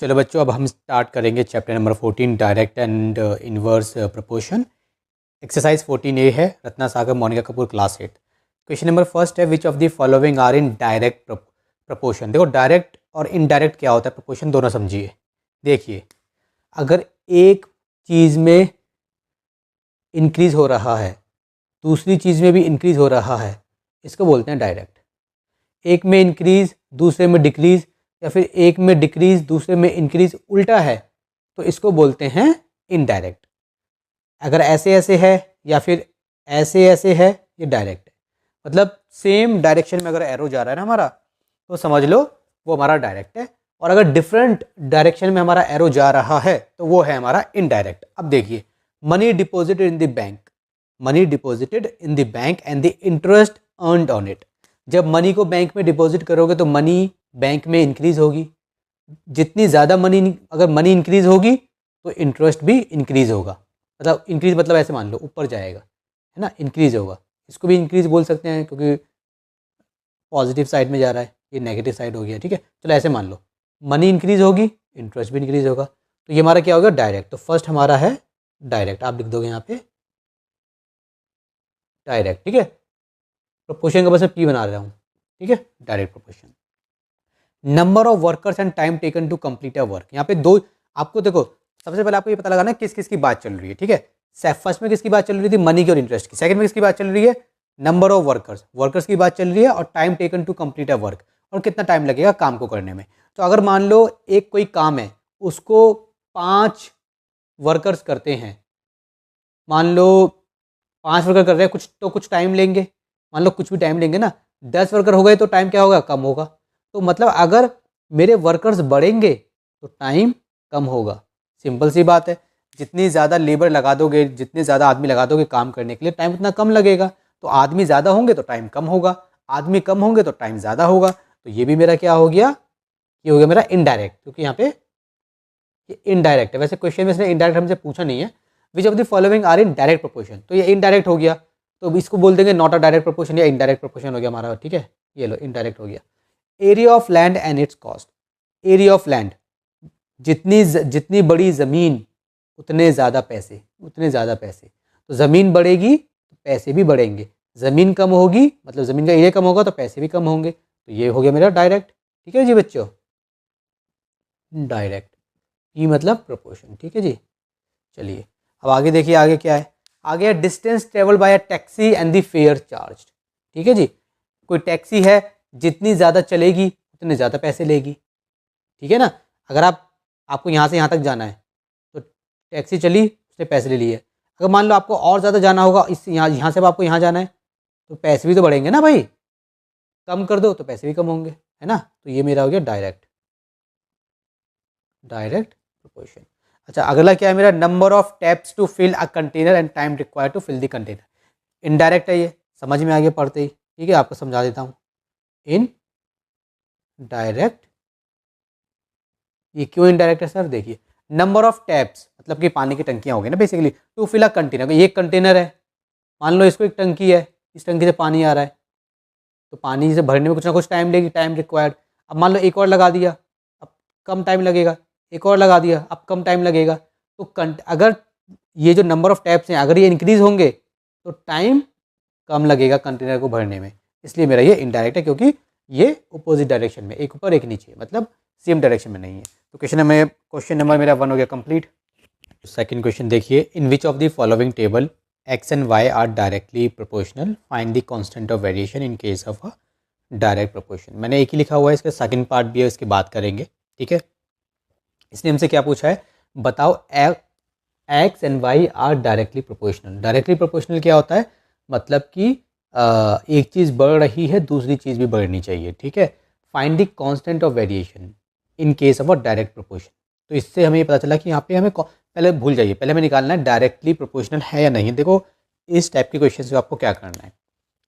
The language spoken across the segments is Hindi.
चलो बच्चों, अब हम स्टार्ट करेंगे chapter number 14 direct and inverse proportion. Exercise 14A है, Ratna Sagar Monika Kapoor class 8। Question number first है, which of the following are in direct proportion. देखो, डायरेक्ट और इनडायरेक्ट क्या होता है, प्रोपोर्शन दोनों समझिए। देखिए, अगर एक चीज़ में इंक्रीज़ हो रहा है, दूसरी चीज़ में भी इंक्रीज़ हो रहा है, इसको बोलते हैं डायरेक्ट। एक में इंक्रीज़ दूसरे में डिक्रीज़, या फिर एक में डिक्रीज़ दूसरे में इंक्रीज़ उल्टा है, तो इसको बोलते हैं इनडायरेक्ट। अगर ऐसे ऐसे है या फिर ऐसे ऐसे है, ये डायरेक्ट है। मतलब सेम डायरेक्शन में अगर एरो जा रहा है ना हमारा, तो समझ लो वो हमारा डायरेक्ट है। और अगर डिफरेंट डायरेक्शन में हमारा एरो जा रहा है, तो वो है हमारा इनडायरेक्ट। अब देखिए, money deposited in the bank, money deposited in the bank and the interest earned on it. जब मनी को बैंक में डिपॉजिट करोगे तो मनी बैंक में इंक्रीज होगी। जितनी ज़्यादा मनी, अगर मनी इंक्रीज होगी तो इंटरेस्ट भी इंक्रीज होगा। मतलब इंक्रीज मतलब ऐसे मान लो ऊपर जाएगा, है ना, इंक्रीज होगा। इसको भी इंक्रीज बोल सकते हैं क्योंकि पॉजिटिव साइड में जा रहा है, ये नेगेटिव साइड हो गया। ठीक है, चलो ऐसे मान लो मनी इंक्रीज होगी, इंटरेस्ट भी इंक्रीज होगा, तो ये हमारा क्या होगा, डायरेक्ट। तो फर्स्ट हमारा है डायरेक्ट, आप लिख दोगे यहाँ पे डायरेक्ट। ठीक है, प्रोपोर्शन का बस मैं पी बना रहा हूँ। ठीक है, direct proportion. Number of workers and time taken to complete a work. यहाँ पे दो, आपको देखो सबसे पहले आपको ये पता लगाना है किस किस की बात चल रही है। ठीक है, फर्स्ट में किसकी बात चल रही थी, मनी की और इंटरेस्ट की। सेकंड में किसकी बात चल रही है, नंबर ऑफ वर्कर्स, वर्कर्स की बात चल रही है, और time taken to complete a work, और कितना टाइम लगेगा काम को करने में। तो अगर मान लो एक कोई काम है, उसको 5 वर्कर्स करते हैं, मान लो 5 वर्कर कर रहे हैं, कुछ तो कुछ टाइम लेंगे, मान लो कुछ भी टाइम लेंगे ना। 10 वर्कर हो गए तो टाइम क्या होगा, कम होगा। तो मतलब अगर मेरे वर्कर्स बढ़ेंगे तो टाइम कम होगा। सिंपल सी बात है, जितनी ज़्यादा लेबर लगा दोगे, जितने ज़्यादा आदमी लगा दोगे काम करने के लिए, टाइम उतना कम लगेगा। तो आदमी ज़्यादा होंगे तो टाइम कम होगा, आदमी कम होंगे तो टाइम ज़्यादा होगा। तो ये भी मेरा क्या हो गया, ये हो गया मेरा इनडायरेक्ट, क्योंकि यहाँ पे ये इनडायरेक्ट है। वैसे क्वेश्चन में इसने इनडायरेक्ट हमसे पूछा नहीं है, which of the following are in direct proportion, तो ये इनडायरेक्ट हो गया। तो इसको बोल देंगे नॉट अ डायरेक्ट प्रोपोर्शन या इनडायरेक्ट प्रोपोर्शन हो गया हमारा। ठीक है, ये लो इनडायरेक्ट हो गया। Area of land and it's cost. Area of land, जितनी बड़ी ज़मीन उतने ज़्यादा पैसे, उतने ज़्यादा पैसे। तो ज़मीन बढ़ेगी तो पैसे भी बढ़ेंगे, ज़मीन कम होगी मतलब ज़मीन का एरिया कम होगा तो पैसे भी कम होंगे। तो ये हो गया मेरा डायरेक्ट। ठीक है जी बच्चों, डायरेक्ट, ये मतलब प्रोपोर्शन। ठीक है जी, चलिए अब आगे देखिए, आगे क्या है। आगे है distance travel by a taxi and the fair charge. ठीक है जी, कोई टैक्सी है, जितनी ज़्यादा चलेगी उतने ज़्यादा पैसे लेगी। ठीक है ना, अगर आपको यहाँ से यहाँ तक जाना है तो टैक्सी चली, उसने पैसे ले लिए। अगर मान लो आपको और ज़्यादा जाना होगा, इस यहाँ से अब आपको यहाँ जाना है, तो पैसे भी तो बढ़ेंगे ना भाई। कम कर दो तो पैसे भी कम होंगे, है ना। तो ये मेरा हो गया डायरेक्ट, डायरेक्ट प्रोपोर्शन। अच्छा, अगला क्या है मेरा, number of taps to fill a container and time required to fill the container. Indirect है, ये समझ में आ गया पढ़ते ही। ठीक है, आपको समझा देता हूँ। इन डायरेक्ट, ये क्यों इनडायरेक्ट है सर, देखिए नंबर ऑफ टैप्स मतलब कि पानी की टंकियाँ हो गई ना basically, to fill a container. ये एक कंटेनर है, मान लो इसको एक टंकी है, इस टंकी से पानी आ रहा है, तो पानी से भरने में कुछ ना कुछ टाइम लेगी, टाइम रिक्वायर्ड। अब मान लो एक और लगा दिया, अब कम टाइम लगेगा, एक और लगा दिया, अब कम टाइम लगेगा। तो अगर ये जो नंबर ऑफ टैप्स हैं अगर ये इंक्रीज होंगे तो टाइम कम लगेगा कंटेनर को भरने में। इसलिए मेरा ये इनडायरेक्ट है, क्योंकि ये अपोजिट डायरेक्शन में, एक ऊपर एक नीचे, मतलब सेम डायरेक्शन में नहीं है। तो क्वेश्चन नंबर मेरा 1 हो गया कंप्लीट। सेकंड क्वेश्चन देखिए, in which of the following table X and Y are directly proportional, find the constant of variation in case of a direct proportion. मैंने एक ही लिखा हुआ है, इसका सेकंड पार्ट भी है, इसकी बात करेंगे। ठीक है, इसने हमसे क्या पूछा है, बताओ X and Y are directly proportional. Directly proportional क्या होता है, मतलब कि एक चीज़ बढ़ रही है दूसरी चीज़ भी बढ़नी चाहिए। ठीक है, find the constant of variation in case of a direct proportion. तो इससे हमें ये पता चला कि यहाँ पे हमें पहले भूल जाइए, पहले हमें निकालना है डायरेक्टली प्रोपोर्शनल है या नहीं। देखो इस टाइप के क्वेश्चन को आपको क्या करना है,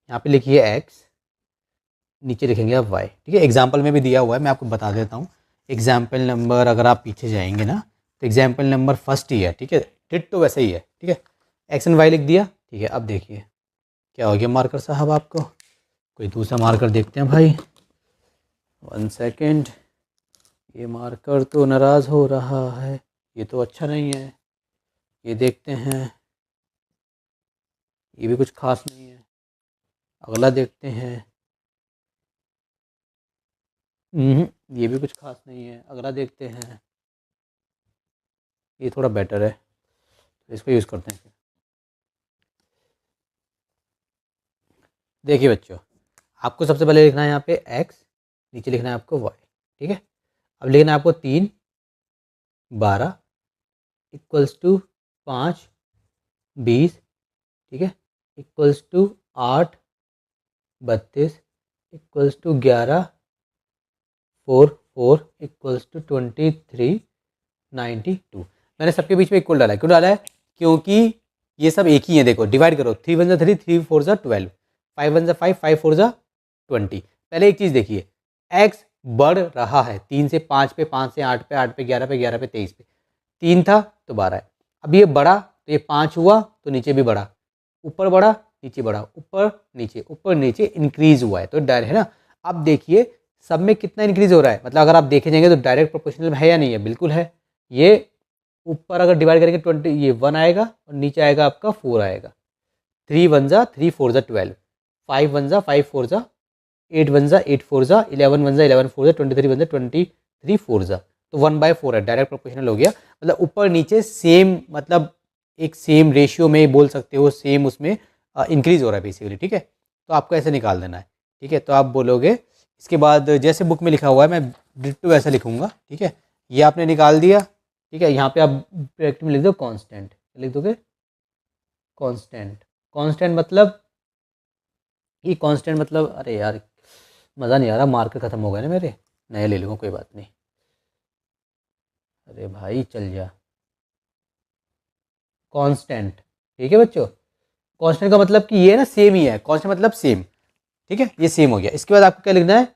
यहाँ पे लिखिए एक्स, नीचे लिखेंगे आप वाई। ठीक है, एग्जाम्पल में भी दिया हुआ है, मैं आपको बता देता हूँ। एग्जाम्पल नंबर, अगर आप पीछे जाएंगे ना, तो एग्जाम्पल नंबर फर्स्ट ही है। ठीक है, डिट तो वैसे ही है। ठीक है, एक्स एंड वाई लिख दिया। ठीक है, अब देखिए क्या हो गया मार्कर साहब, आपको कोई दूसरा मार्कर देखते हैं भाई, 1 सेकेंड। ये मार्कर तो नाराज़ हो रहा है, ये तो अच्छा नहीं है। ये देखते हैं, ये भी कुछ खास नहीं है। अगला देखते हैं, ये भी कुछ खास नहीं है। अगला देखते हैं, ये थोड़ा बेटर है, तो इसको यूज़ करते हैं। देखिए बच्चों, आपको सबसे पहले लिखना है यहाँ पे x, नीचे लिखना है आपको y। ठीक है, अब लिखना है आपको 3 12 इक्वल्स टू 5 20। ठीक है, equals to 8 32 equals to 11 4 4 equals to 23 92। मैंने सबके बीच में इक्वल डाला है। क्यों डाला है? क्योंकि ये सब एक ही है। देखो डिवाइड करो, 3 1 3 3 4 12, 5 1 5 5 4 20। पहले एक चीज़ देखिए, x बढ़ रहा है 3 से 5 पे, 5 से 8 पे, 8 पे 11 पे, 11 पे 23 पे। 3 था तो 12 है। अब ये बढ़ा तो ये 5 हुआ तो नीचे भी बढ़ा, ऊपर बढ़ा नीचे बढ़ा, ऊपर नीचे इंक्रीज हुआ है, तो डायरेक्ट है ना। अब देखिए सब में कितना इंक्रीज हो रहा है, मतलब अगर आप देखे जाएंगे तो डायरेक्ट प्रोपोर्शनल है या नहीं है? बिल्कुल है। ये ऊपर अगर डिवाइड करेंगे 20, ये 1 आएगा और नीचे आएगा आपका 4 आएगा। 3 1 3 4 12, 5 1 5 4 8 1 8 4 11 1 11 4 23 1 23 4 तो 1/4 है, डायरेक्ट प्रोपोर्शनल हो गया। मतलब ऊपर नीचे सेम, मतलब एक सेम रेशियो में बोल सकते हो, सेम उसमें इंक्रीज हो रहा है बेसिकली। ठीक है, तो आपको ऐसे निकाल देना है। ठीक है, तो आप बोलोगे, इसके बाद जैसे बुक में लिखा हुआ है मैं डिट्टो वैसा लिखूंगा। ठीक है, ये आपने निकाल दिया। ठीक है, यहाँ पे आप ब्रैकेट में लिख दो कांस्टेंट, लिख दोगे कांस्टेंट। कांस्टेंट मतलब, ये कांस्टेंट मतलब, अरे यार मज़ा नहीं आ रहा, मार्कर ख़त्म हो गए ना मेरे, नए ले लूँगा, कोई बात नहीं। अरे भाई चल जा, कांस्टेंट। ठीक है बच्चों, कांस्टेंट का मतलब कि ये ना सेम ही है, कांस्टेंट मतलब सेम। ठीक है, ये सेम हो गया। इसके बाद आपको क्या लिखना है?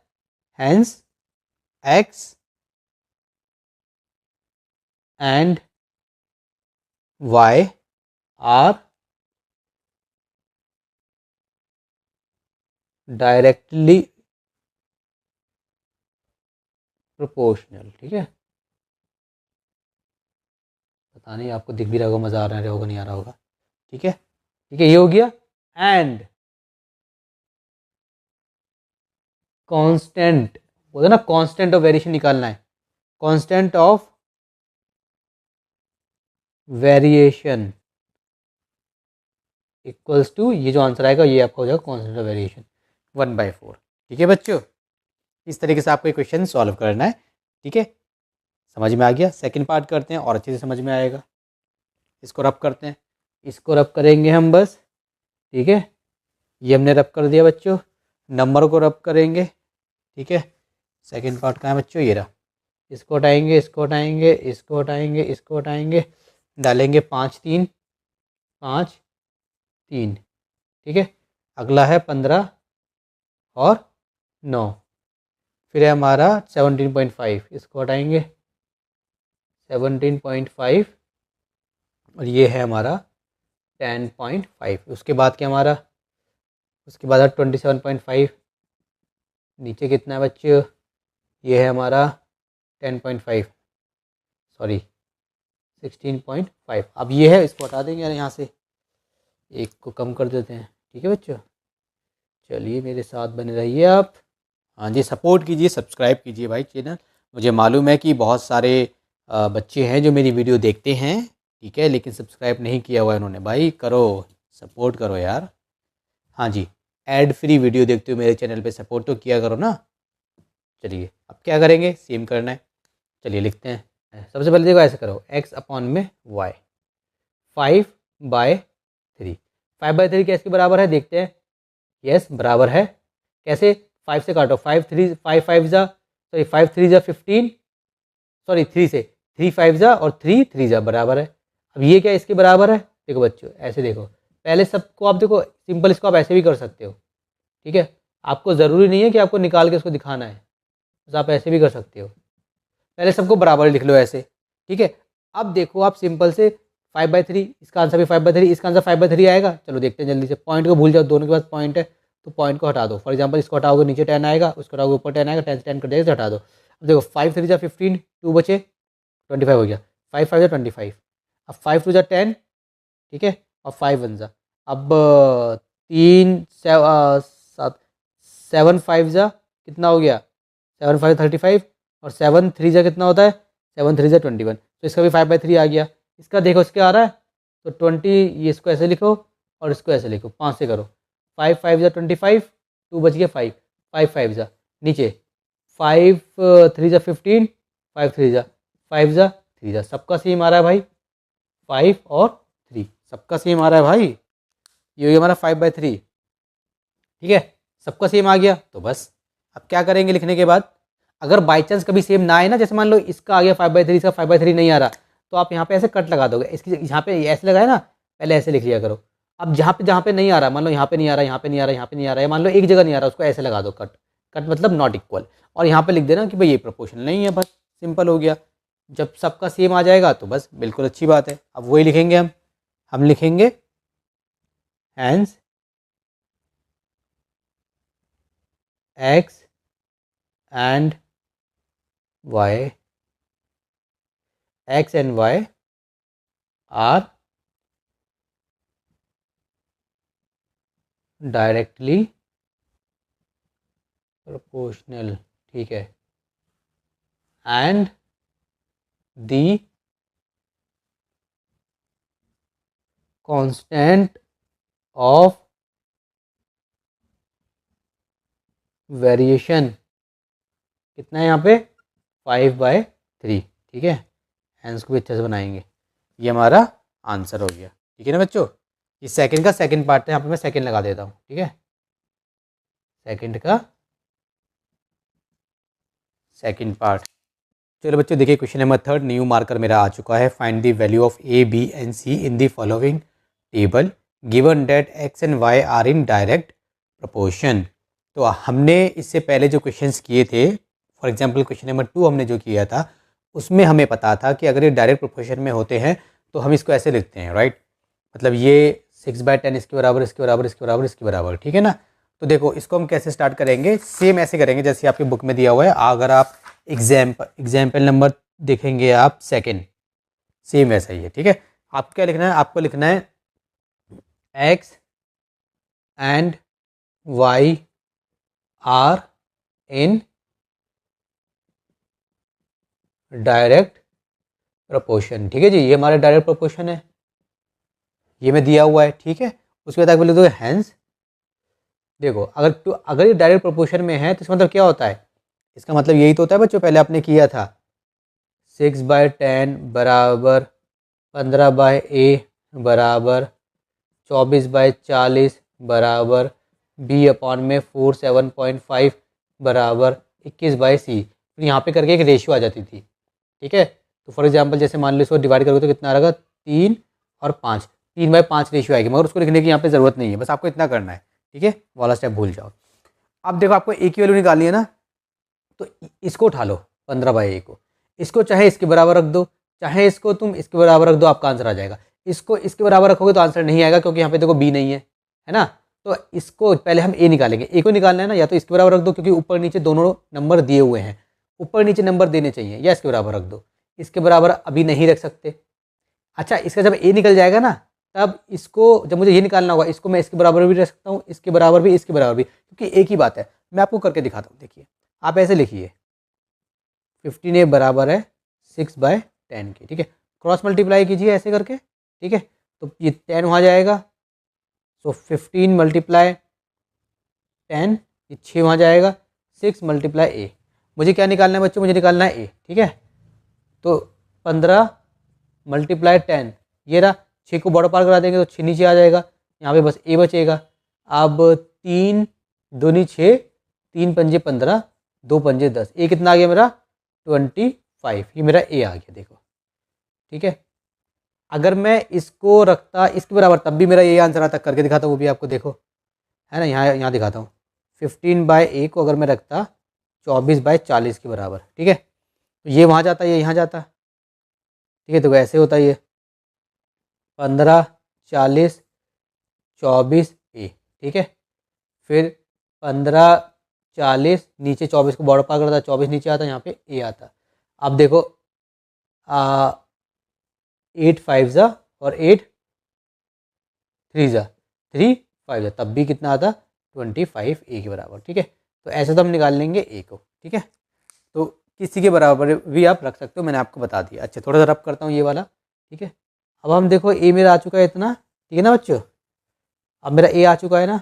Hence X and Y are directly proportional. ठीक है, पता नहीं आपको दिख भी रहा होगा, मज़ा आ रहा होगा नहीं आ रहा होगा। ठीक है, ठीक है, ये हो गया। एंड कांस्टेंट, बोलते ना कांस्टेंट ऑफ वेरिएशन निकालना है, constant of variation equals to, ये जो आंसर आएगा ये आपका हो जाएगा कांस्टेंट ऑफ वेरिएशन 1/4। ठीक है बच्चों, इस तरीके से आपको क्वेश्चन सॉल्व करना है। ठीक है, समझ में आ गया? सेकंड पार्ट करते हैं और अच्छे से समझ में आएगा। इसको रब करते हैं, इसको रब करेंगे हम बस। ठीक है, ये हमने रब कर दिया बच्चों, नंबर को रब करेंगे। ठीक है, सेकंड पार्ट कहाँ है बच्चों? ये रहा। इसको हटाएंगे, इसको हटाएंगे, इसको हटाएंगे, इसको हटाएंगे, डालेंगे 5 3 5 3। ठीक है, अगला है 15 और 9, फिर है हमारा 17.5, इसको हटाएंगे 17.5, और ये है हमारा 10.5। उसके बाद क्या हमारा, उसके बाद है 27.5, नीचे कितना है बच्चों? ये है हमारा 10.5, सॉरी 16.5। अब ये है, इसको हटा देंगे यार यहाँ से, एक को कम कर देते हैं। ठीक है बच्चों, चलिए मेरे साथ बने रहिए आप। हाँ जी, सपोर्ट कीजिए, सब्सक्राइब कीजिए भाई चैनल। मुझे मालूम है कि बहुत सारे बच्चे हैं जो मेरी वीडियो देखते हैं, ठीक है, लेकिन सब्सक्राइब नहीं किया हुआ है उन्होंने। भाई करो, सपोर्ट करो यार। हाँ जी, एड फ्री वीडियो देखते हो मेरे चैनल पे, सपोर्ट तो किया करो ना। चलिए अब क्या करेंगे, सेम करना है। चलिए लिखते हैं। सबसे पहले देखो ऐसे करो, x अपॉन में y, 5/3। 5/3 कैसे बराबर है देखते हैं। यस बराबर है, कैसे? 5 से काटो, 5 3 5 5 जा, सॉरी 5 3 जा 15, सॉरी 3 से 3 5 जा और 3 3 जा बराबर है। अब ये क्या इसके बराबर है? देखो बच्चों ऐसे देखो, पहले सबको आप देखो सिंपल, इसको आप ऐसे भी कर सकते हो। ठीक है, आपको ज़रूरी नहीं है कि आपको निकाल के उसको दिखाना है, बस आप ऐसे भी कर सकते हो। पहले सबको बराबर लिख लो ऐसे। ठीक है, अब देखो आप सिंपल से 5/3, इसका आंसर भी 5/3, इसका आंसर 5/3 आएगा। चलो देखते हैं जल्दी से, पॉइंट को भूल जाओ, दोनों के पास पॉइंट है तो पॉइंट को हटा दो। फॉर एग्जांपल इसको हटाओगे नीचे 10 आएगा, उसको हटाओगे ऊपर 10 आएगा, 10 से 10 कट जाएगा तो हटा दो। अब देखो 5 3 जा 15, 2 बचे 25 हो गया, 5 5 जा 25, अब 5 2 जा 10, ठीक है, और 5 1 जा, अब 3 7 7 5 जा कितना हो गया, 7 5 35, और 7 3 जा कितना होता है, 7 3 जा 21, तो इसका भी 5/3 आ गया। इसका देखो इसके आ रहा है तो 20, ये इसको ऐसे लिखो और इसको ऐसे लिखो, 5 से करो, 5 5 जा 25, 2 बच गया 5, 5 5 जा नीचे, 5 3 जा 15, 5 3 जा 5 जा 3 जा, सबका सेम आ रहा है भाई, 5 और 3 सबका सेम आ रहा है भाई, ये हो गया हमारा 5/3, ठीक है, सबका सेम आ गया। तो बस अब क्या करेंगे लिखने के बाद, अगर बाई चांस कभी सेम ना आए ना, जैसे मान लो इसका आ गया 5/3, इसका 5/3 नहीं आ रहा, तो आप यहाँ पे ऐसे कट लगा दोगे, इसकी यहाँ पे ऐसे लगाए ना, पहले ऐसे लिख लिया करो। अब जहाँ पे नहीं आ रहा, मान लो यहाँ पे नहीं आ रहा, यहाँ पे नहीं आ रहा, यहाँ पे नहीं आ रहा है, मान लो एक जगह नहीं आ रहा, उसको ऐसे लगा दो कट, कट मतलब नॉट इक्वल, और यहाँ पे लिख देना कि भाई ये प्रोपोर्शनल नहीं है, बस सिंपल हो गया। जब सबका सेम आ जाएगा तो बस बिल्कुल अच्छी बात है। अब वही लिखेंगे हम लिखेंगे hence X and Y, X and Y are directly proportional, ठीक है, and the constant of variation कितना है यहाँ पे, 5/3, ठीक है, हैंस को भी अच्छे से बनाएंगे, ये हमारा आंसर हो गया, ठीक है ना बच्चों। ये सेकंड का सेकंड पार्ट है, यहाँ पे मैं सेकंड लगा देता हूँ, ठीक है, सेकंड का सेकंड पार्ट। चलो बच्चों देखिए क्वेश्चन नंबर 3, न्यू मार्कर मेरा आ चुका है, find the value of A B and C in the following table given that X and Y are in direct proportion. तो हमने इससे पहले जो क्वेश्चंस किए थे, फॉर एग्जांपल क्वेश्चन नंबर 2 हमने जो किया था, उसमें हमें पता था कि अगर ये डायरेक्ट प्रोपोर्शन में होते हैं तो हम इसको ऐसे लिखते हैं, राइट, मतलब ये 6/10 इसके बराबर, इसके बराबर, इसके बराबर, इसके बराबर, ठीक है ना। तो देखो इसको हम कैसे स्टार्ट करेंगे, सेम ऐसे करेंगे जैसे आपकी बुक में दिया हुआ है। अगर आप एग्जाम्पल नंबर देखेंगे आप सेकंड, सेम वैसा ही है, ठीक है। आपको क्या लिखना है, आपको लिखना है X and Y are in direct proportion, ठीक है जी, ये हमारा डायरेक्ट प्रोपोर्शन है, ये में दिया हुआ है, ठीक है। उसके बाद आप लिख दोगे हैंस, देखो अगर ये डायरेक्ट प्रोपोर्शन में है तो इसका मतलब क्या होता है, इसका मतलब यही तो होता है बच्चों, पहले आपने किया था 6/10 बराबर 15/a बराबर 24/40 बराबर b/4 7.5 बराबर 21/c, फिर यहाँ पे करके एक रेशियो आ जाती थी, ठीक है। तो फॉर एग्जांपल जैसे मान लो इसको डिवाइड करोगे तो कितना आ रहेगा, 3 और 5, 3/5 रेशियो आएगी, मगर उसको लिखने की यहाँ पे ज़रूरत नहीं है, बस आपको इतना करना है, ठीक है, वाला स्टेप भूल जाओ। अब देखो आपको एक की वैल्यू निकालनी है ना, तो इसको उठा लो 15/a को, इसको चाहे इसके बराबर रख दो, चाहे इसको तुम इसके बराबर रख दो, आपका आंसर आ जाएगा। इसको इसके बराबर रखोगे तो आंसर नहीं आएगा, क्योंकि यहाँ पे देखो b नहीं है ना। तो इसको पहले हम a निकालेंगे, a को निकालना है ना, या तो इसके बराबर रख दो क्योंकि ऊपर नीचे दोनों नंबर दिए हुए हैं, ऊपर नीचे नंबर देने चाहिए, या इसके बराबर रख दो, इसके बराबर अभी नहीं रख सकते। अच्छा इसका जब a निकल जाएगा ना, तब इसको जब मुझे ये निकालना होगा, इसको मैं इसके बराबर भी रख सकता हूँ, इसके बराबर भी, इसके बराबर भी, क्योंकि एक ही बात है। मैं आपको करके दिखाता हूँ, देखिए आप ऐसे लिखिए 15a बराबर है 6/10 की, ठीक है, क्रॉस मल्टीप्लाई कीजिए ऐसे करके, ठीक है, तो ये 10 वहाँ जाएगा, सो 15 × 10, ये 6 वहाँ जाएगा, 6 × a, मुझे क्या निकालना है बच्चों, मुझे निकालना है a, ठीक है। तो 15 × 10, ये रहा, 6 को बड़ा पार करा देंगे तो 6 नीचे आ जाएगा, यहाँ पे बस a बचेगा। अब 3 दूनी 6, 3 पंजे 15, 2 पंजे 10, a कितना आ गया मेरा 25, ये मेरा a आ गया, देखो, ठीक है। अगर मैं इसको रखता इसके बराबर तब भी मेरा ये आंसर आता, करके दिखाता हूँ वो भी आपको, देखो है ना, यहाँ दिखाता हूँ, 15/a को अगर मैं रखता 24/40 के बराबर, ठीक है, तो ये वहाँ जाता, ये यहाँ जाता, ठीक है, तो ऐसे होता है ये 15 40 24a, ठीक है, फिर 15 40 नीचे 24 को बॉर्डर पार करता है, 24 नीचे आता है, यहाँ पे ए आता। अब देखो 8 5 ज़ा और 8 3 ज़ा 3 5 ज़ा, तब भी कितना आता 25 ए के बराबर। ठीक है, तो ऐसे तो हम निकाल लेंगे ए को। ठीक है, तो किसी के बराबर भी आप रख सकते हो, मैंने आपको बता दिया। अच्छा थोड़ा सा रब करता हूँ ये वाला। ठीक है, अब हम देखो ए मेरा आ चुका है इतना, ठीक है ना बच्चों। अब मेरा ए आ चुका है ना,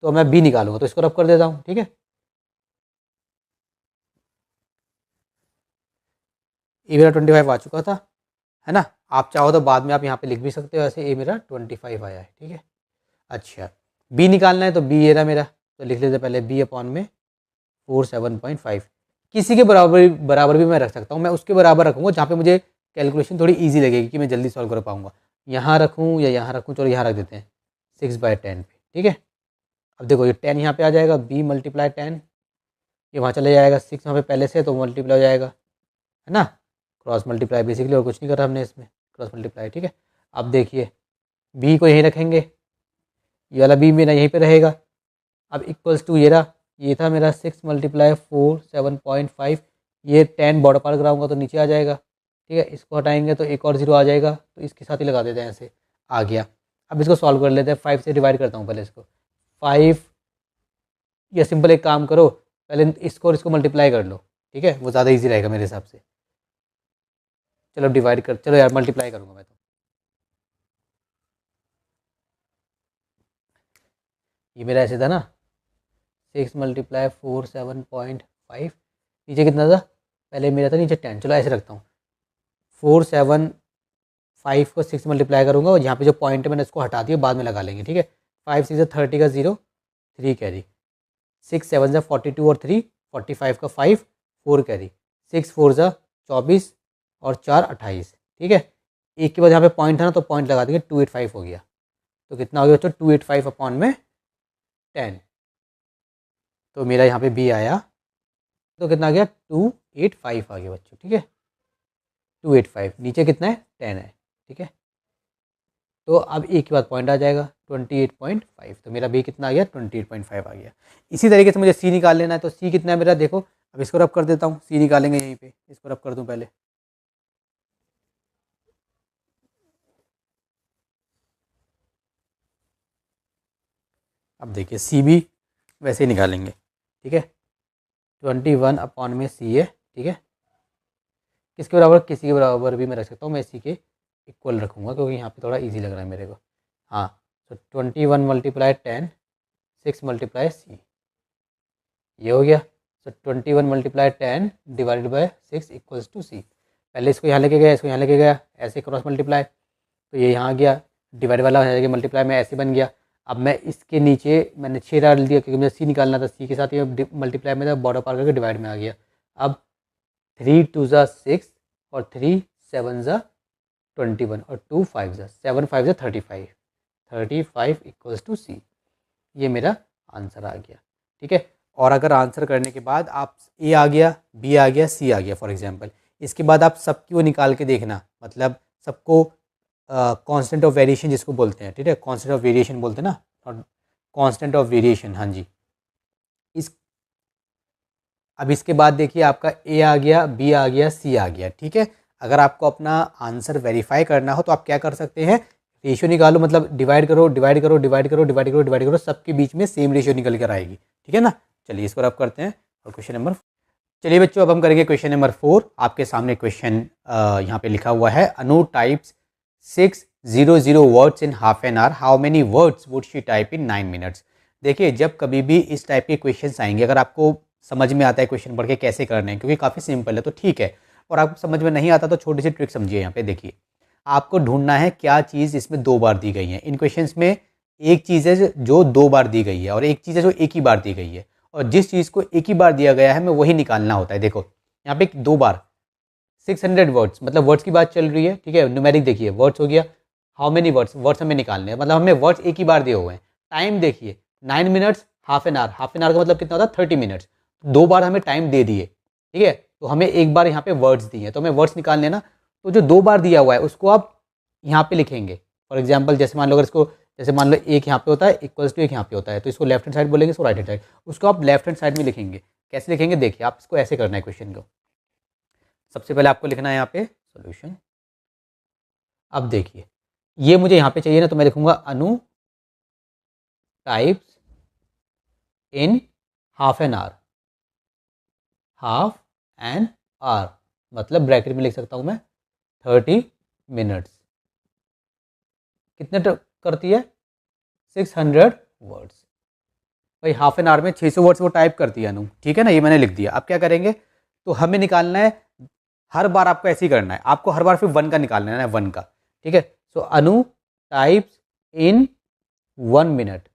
तो मैं बी निकालूंगा, तो इसको रब कर देता हूँ। ठीक है, ए मेरा 25 आ चुका था, है ना। आप चाहो तो बाद में आप यहाँ पे लिख भी सकते हो ऐसे, ए मेरा 25 आया है। ठीक है, अच्छा बी निकालना है, तो बी ये रहा मेरा, तो लिख लेते पहले बी अपॉन में 47.5। किसी के बराबर भी मैं रख सकता हूँ, मैं उसके बराबर रखूँगा जहाँ पे मुझे कैलकुलेशन थोड़ी ईजी लगेगी कि मैं जल्दी सॉल्व कर पाऊँगा। यहाँ रखूँ या यहाँ रखूँ, चलो यहाँ रख देते हैं 6/10 पे। ठीक है, अब देखो ये 10 यहाँ पे आ जाएगा, b मल्टीप्लाई 10, ये वहाँ चले जाएगा, 6 वहाँ पे पहले से तो मल्टीप्लाई हो जाएगा, है ना। क्रॉस मल्टीप्लाई बेसिकली, और कुछ नहीं करा हमने इसमें, क्रॉस मल्टीप्लाई। ठीक है, अब देखिए b को यहीं रखेंगे, ये वाला b मेरा यहीं पे रहेगा। अब इक्वल्स टू ये था मेरा 6 मल्टीप्लाई 4 7.5, ये 10 बॉर्डर पार कराऊंगा तो नीचे आ जाएगा। ठीक है, इसको हटाएंगे तो एक और 0 आ जाएगा, तो इसके साथ ही लगा देते हैं, ऐसे आ गया। अब इसको सॉल्व कर लेते हैं, 5 से डिवाइड करता हूँ पहले इसको, 5 या सिंपल एक काम करो, पहले इसको और इसको मल्टीप्लाई कर लो। ठीक है, वो ज़्यादा ईजी रहेगा मेरे हिसाब से। चलो डिवाइड कर, चलो यार मल्टीप्लाई करूँगा मैं तो। ये मेरा ऐसे था ना, 6 मल्टीप्लाई 4 7.5, नीचे कितना था पहले मेरा था, नीचे 10। चलो ऐसे रखता हूँ, 4 7 5 को 6 मल्टीप्लाई करूँगा, और यहाँ पे जो पॉइंट है मैंने इसको हटा दिया, बाद में लगा लेंगे। ठीक है, 5 6 30 का 0, 3 कैरी, 6 7 ज़ा 42 और 3 45 का 5, 4 कैरी, 6 4 ज़ा 24 और 4 28। ठीक है, एक के बाद यहाँ पे पॉइंट है ना, तो पॉइंट लगा देंगे, 285 हो गया। तो कितना हो गया बच्चों, 285 अपॉन में 10, तो मेरा यहाँ पे बी आया, तो कितना आ गया 285 आ गया बच्चों। ठीक है, 285, नीचे कितना है 10 है। ठीक है, तो अब एक के बाद पॉइंट आ जाएगा 28.5, तो मेरा बी कितना आ गया 28.5 आ गया। इसी तरीके से मुझे सी निकाल लेना है, तो सी कितना है मेरा, देखो अब इसको रब कर देता हूँ, सी निकालेंगे यहीं पे, इसको रब कर दूँ पहले। अब देखिए सी भी वैसे ही निकालेंगे। ठीक है, 21 अपॉन में सी है। ठीक है, किसके बराबर, किसी के बराबर भी मैं रख सकता हूँ, मैं इसी के इक्वल रखूँगा क्योंकि यहाँ पे थोड़ा इजी लग रहा है मेरे को। हाँ, तो 21 मल्टीप्लाई 10, 6 मल्टीप्लाई सी, ये हो गया। तो 21 multiply 10 divided by 6 equals to C. पहले इसको यहाँ लेके गया, इसको यहाँ लेके गया, ऐसे क्रॉस मल्टीप्लाई, तो ये यहाँ गया, डिवाइड वाला हो जाएगा मल्टीप्लाई में, ऐसे बन गया। अब मैं इसके नीचे मैंने 6 डाल दिया क्योंकि मुझे सी निकालना था, सी के साथ ये मल्टीप्लाई में था, बॉर्डर पार करके डिवाइड में आ गया। अब 3 2 ज़ा 6 और 3 7 ज़ा 21 और 2 5 ज़ा 7 5 ज़ा 35 इक्वल्स टू सी। ये मेरा आंसर आ गया। ठीक है, और अगर आंसर करने के बाद आप ए आ गया, बी आ गया, सी आ गया फॉर एग्जांपल, इसके बाद आप सबकी वो निकाल के देखना, मतलब सबको कांस्टेंट ऑफ वेरिएशन जिसको बोलते हैं। ठीक है, कांस्टेंट ऑफ वेरिएशन बोलते हैं ना, और कांस्टेंट ऑफ वेरिएशन, हाँ जी। अब इसके बाद देखिए आपका ए आ गया, बी आ गया, सी आ गया। ठीक है, अगर आपको अपना आंसर वेरीफाई करना हो तो आप क्या कर सकते हैं, रेशियो निकालो, मतलब डिवाइड करो डिवाइड करो डिवाइड करो डिवाइड करो डिवाइड करो, सबके बीच में सेम रेशियो निकल कर आएगी। ठीक है ना, चलिए इसको अब करते हैं और क्वेश्चन नंबर, चलिए बच्चों अब हम करेंगे क्वेश्चन नंबर 4। आपके सामने क्वेश्चन यहाँ पे लिखा हुआ है, Anu types 600 words in half an hour, how many words would she type in 9 minutes. देखिए जब कभी भी इस टाइप के क्वेश्चन आएंगे, अगर आपको समझ में आता है क्वेश्चन पढ़ के कैसे करने हैं, क्योंकि काफ़ी सिंपल है तो ठीक है, और आपको समझ में नहीं आता तो छोटी सी ट्रिक समझिए। यहाँ पे देखिए आपको ढूंढना है क्या चीज़ इसमें 2 बार दी गई है। इन क्वेश्चंस में एक चीज़ है जो 2 बार दी गई है और एक चीज़ है जो एक ही बार दी गई है, और जिस चीज़ को एक ही बार दिया गया है हमें वही निकालना होता है। देखो यहाँ पे 2 बार 600 वर्ड्स, मतलब वर्ड्स की बात चल रही है। ठीक है, न्यूमेरिक देखिए, वर्ड्स हो गया, हाउ मेनी वर्ड्स, वर्ड्स हमें निकालने हैं, मतलब हमें वर्ड्स एक ही बार दिए हुए हैं। टाइम देखिए 9 minutes, half an hour, half an our का मतलब कितना होता है 30 मिनट्स, 2 बार हमें टाइम दे दिए। ठीक है, तो हमें एक बार यहाँ पे वर्ड्स दिए हैं, तो हमें वर्ड्स निकालने ना, तो जो 2 बार दिया हुआ है उसको आप यहाँ पे लिखेंगे। फॉर एग्जाम्पल जैसे मान लो अगर इसको जैसे मान लो एक यहाँ पे होता है इक्वल्स टू एक यहाँ पे होता है, तो इसको लेफ्ट हैंड साइड बोलेंगे, इसको राइट हैंड साइड। उसको आप लेफ्ट हैंड साइड में लिखेंगे। कैसे लिखेंगे देखिए, आप इसको ऐसे करना है क्वेश्चन को। सबसे पहले आपको लिखना है यहाँ पे सोल्यूशन। अब देखिए ये मुझे यहाँ पे चाहिए ना, तो मैं लिखूंगा Anu types in half an hour, half an hour मतलब ब्रैकेट में लिख सकता हूँ मैं 30 मिनट्स। कितने करती है 600 वर्ड्स। भाई हाफ एन आवर में 600 वर्ड्स वो टाइप करती है अनु, ठीक है ना, ये मैंने लिख दिया। अब क्या करेंगे, तो हमें निकालना है, हर बार आपको ऐसे ही करना है, आपको हर बार फिर 1 का निकालना है, 1 का, ठीक है। सो अनु टाइप्स इन 1 मिनट,